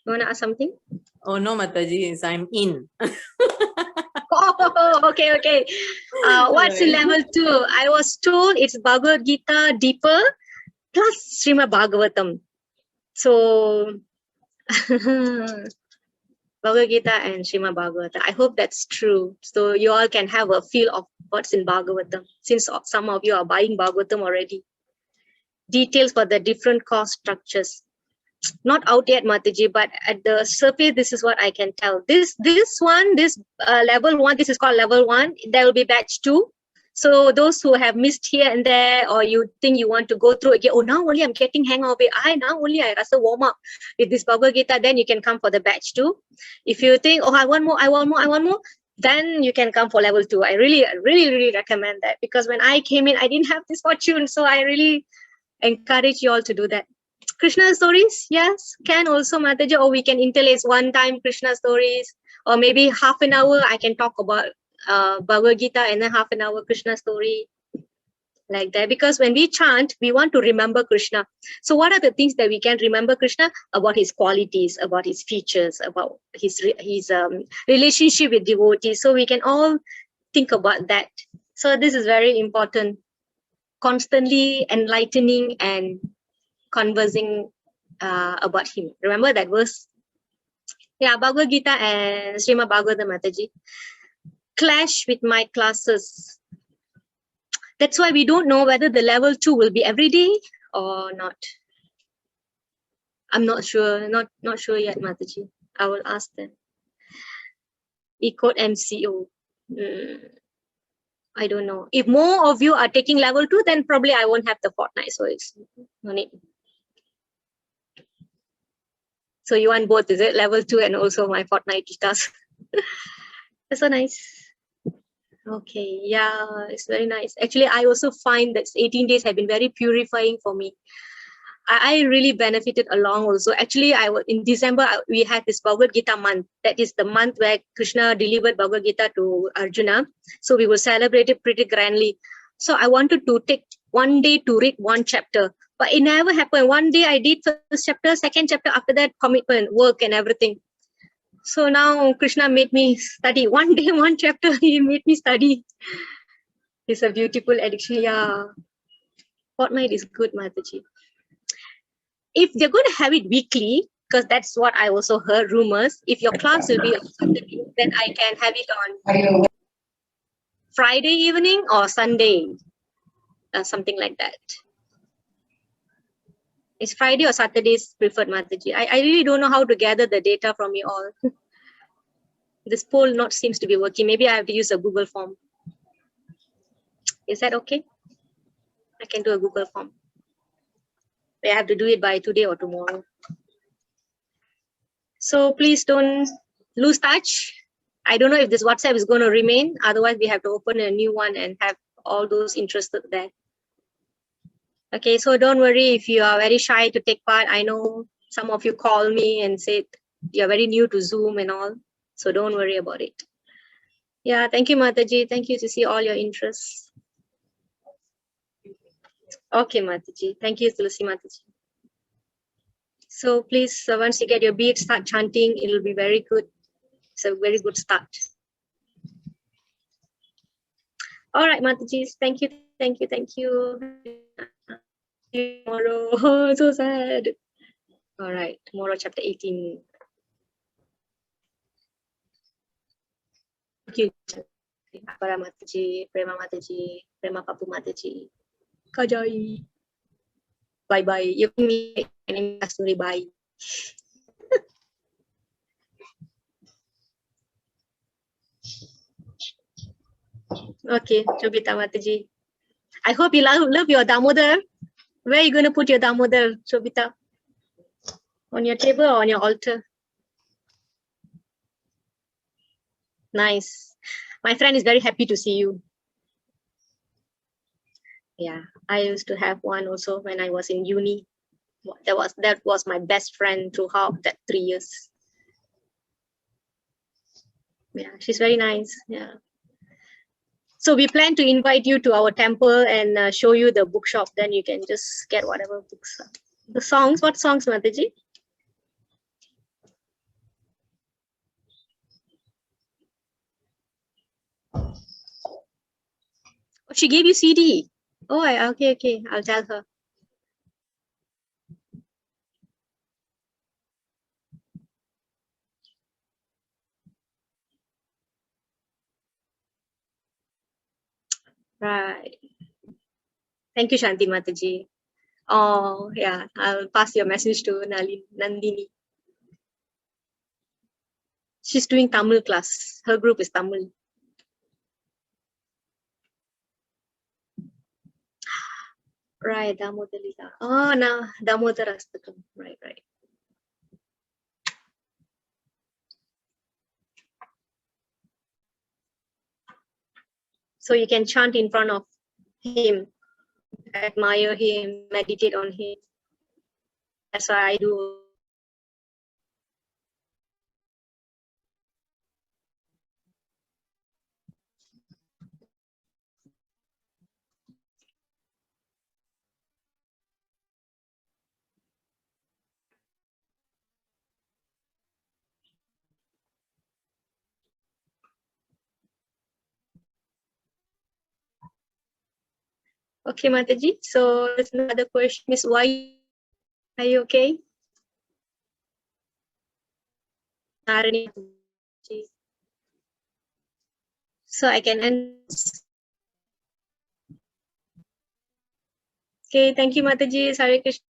You want to ask something? Oh, no, Mataji, I'm in. Oh, okay. What's in level 2? I was told it's Bhagavad Gita deeper plus Srimad Bhagavatam. So Bhagavad Gita and Srimad Bhagavatam. I hope that's true. So you all can have a feel of what's in Bhagavatam, since some of you are buying Bhagavatam already. Details for the different cost structures. Not out yet, Mataji, but at the surface, this is what I can tell. This level 1, this is called level 1. There will be batch 2. So those who have missed here and there, or you think you want to go through again, oh, now only I'm getting hang of it. Now only I rasa warm up with this Bhagavad Gita, then you can come for the batch 2. If you think, oh, I want more, then you can come for level 2. I really recommend that, because when I came in, I didn't have this fortune. So I really encourage you all to do that. Krishna stories, yes, can also, Mataji, or we can interlace one time Krishna stories, or maybe half an hour I can talk about Bhagavad Gita and then half an hour Krishna story, like that. Because when we chant, we want to remember Krishna. So what are the things that we can remember Krishna? About his qualities, about his features, about his relationship with devotees. So we can all think about that. So this is very important. Constantly enlightening and conversing about him. Remember that verse? Yeah, Bhagavad Gita and Srimad Bhagavatam, Mataji. Clash with my classes. That's why we don't know whether the level 2 will be every day or not. I'm not sure, not sure yet, Mataji. I will ask them. Equal MCO. I don't know. If more of you are taking level 2, then probably I won't have the fortnight. So it's no need. So you want both, is it? Level 2 and also my fortnightly task. That's so nice. Okay, yeah, it's very nice. Actually, I also find that 18 days have been very purifying for me. I really benefited along also. Actually, in December, we had this Bhagavad Gita month. That is the month where Krishna delivered Bhagavad Gita to Arjuna. So we will celebrate it pretty grandly. So I wanted to take one day to read one chapter. But it never happened. One day I did first chapter, second chapter, after that commitment, work and everything. So now Krishna made me study. One day, one chapter, he made me study. It's a beautiful addiction. Yeah. Fortnight is good, Mataji. If they're going to have it weekly, because that's what I also heard rumors, if your class will be on Saturday, then I can have it on Friday evening or Sunday, something like that. Is Friday or Saturday's preferred, Mataji? I really don't know how to gather the data from you all. This poll not seems to be working. Maybe I have to use a Google form. Is that okay? I can do a Google form. I have to do it by today or tomorrow. So please don't lose touch. I don't know if this WhatsApp is going to remain. Otherwise, we have to open a new one and have all those interested there. Okay, so don't worry if you are very shy to take part. I know some of you call me and said you're very new to Zoom and all. So don't worry about it. Yeah, thank you, Mataji. Thank you to see all your interests. Okay, Mataji. Thank you, Tulsi Mataji. So please, once you get your beat, start chanting. It will be very good. It's a very good start. All right, Mataji. Thank you, thank you, thank you. Tomorrow, oh, so sad. All right, tomorrow, chapter 18. Thank you. Para Mataji, Prema Mataji, Prema Papu Mataji. Kajai. Bye bye. You can meet my name is Kasthuri. Bye. Okay, Chobita Mataji. I hope you love your Damodar. Where are you going to put your Damodar, Chobita? On your table or on your altar? Nice. My friend is very happy to see you. Yeah, I used to have one also when I was in uni. That was my best friend throughout that 3 years. Yeah, she's very nice. Yeah. So we plan to invite you to our temple and show you the bookshop. Then you can just get whatever books. The songs, what songs, Mataji? Oh, she gave you CD. Oh, okay. I'll tell her. Right. Thank you, Shanti Mataji. Oh, yeah, I'll pass your message to Nandini. She's doing Tamil class. Her group is Tamil. Right, Damodalila. Oh, no, Damodarastakam. Right, right. So you can chant in front of him, admire him, meditate on him. That's what I do. Okay, Mataji. So there's another question. Miss Y, are you okay? Narani. So I can end. Okay, thank you, Mataji. Hare Krishna.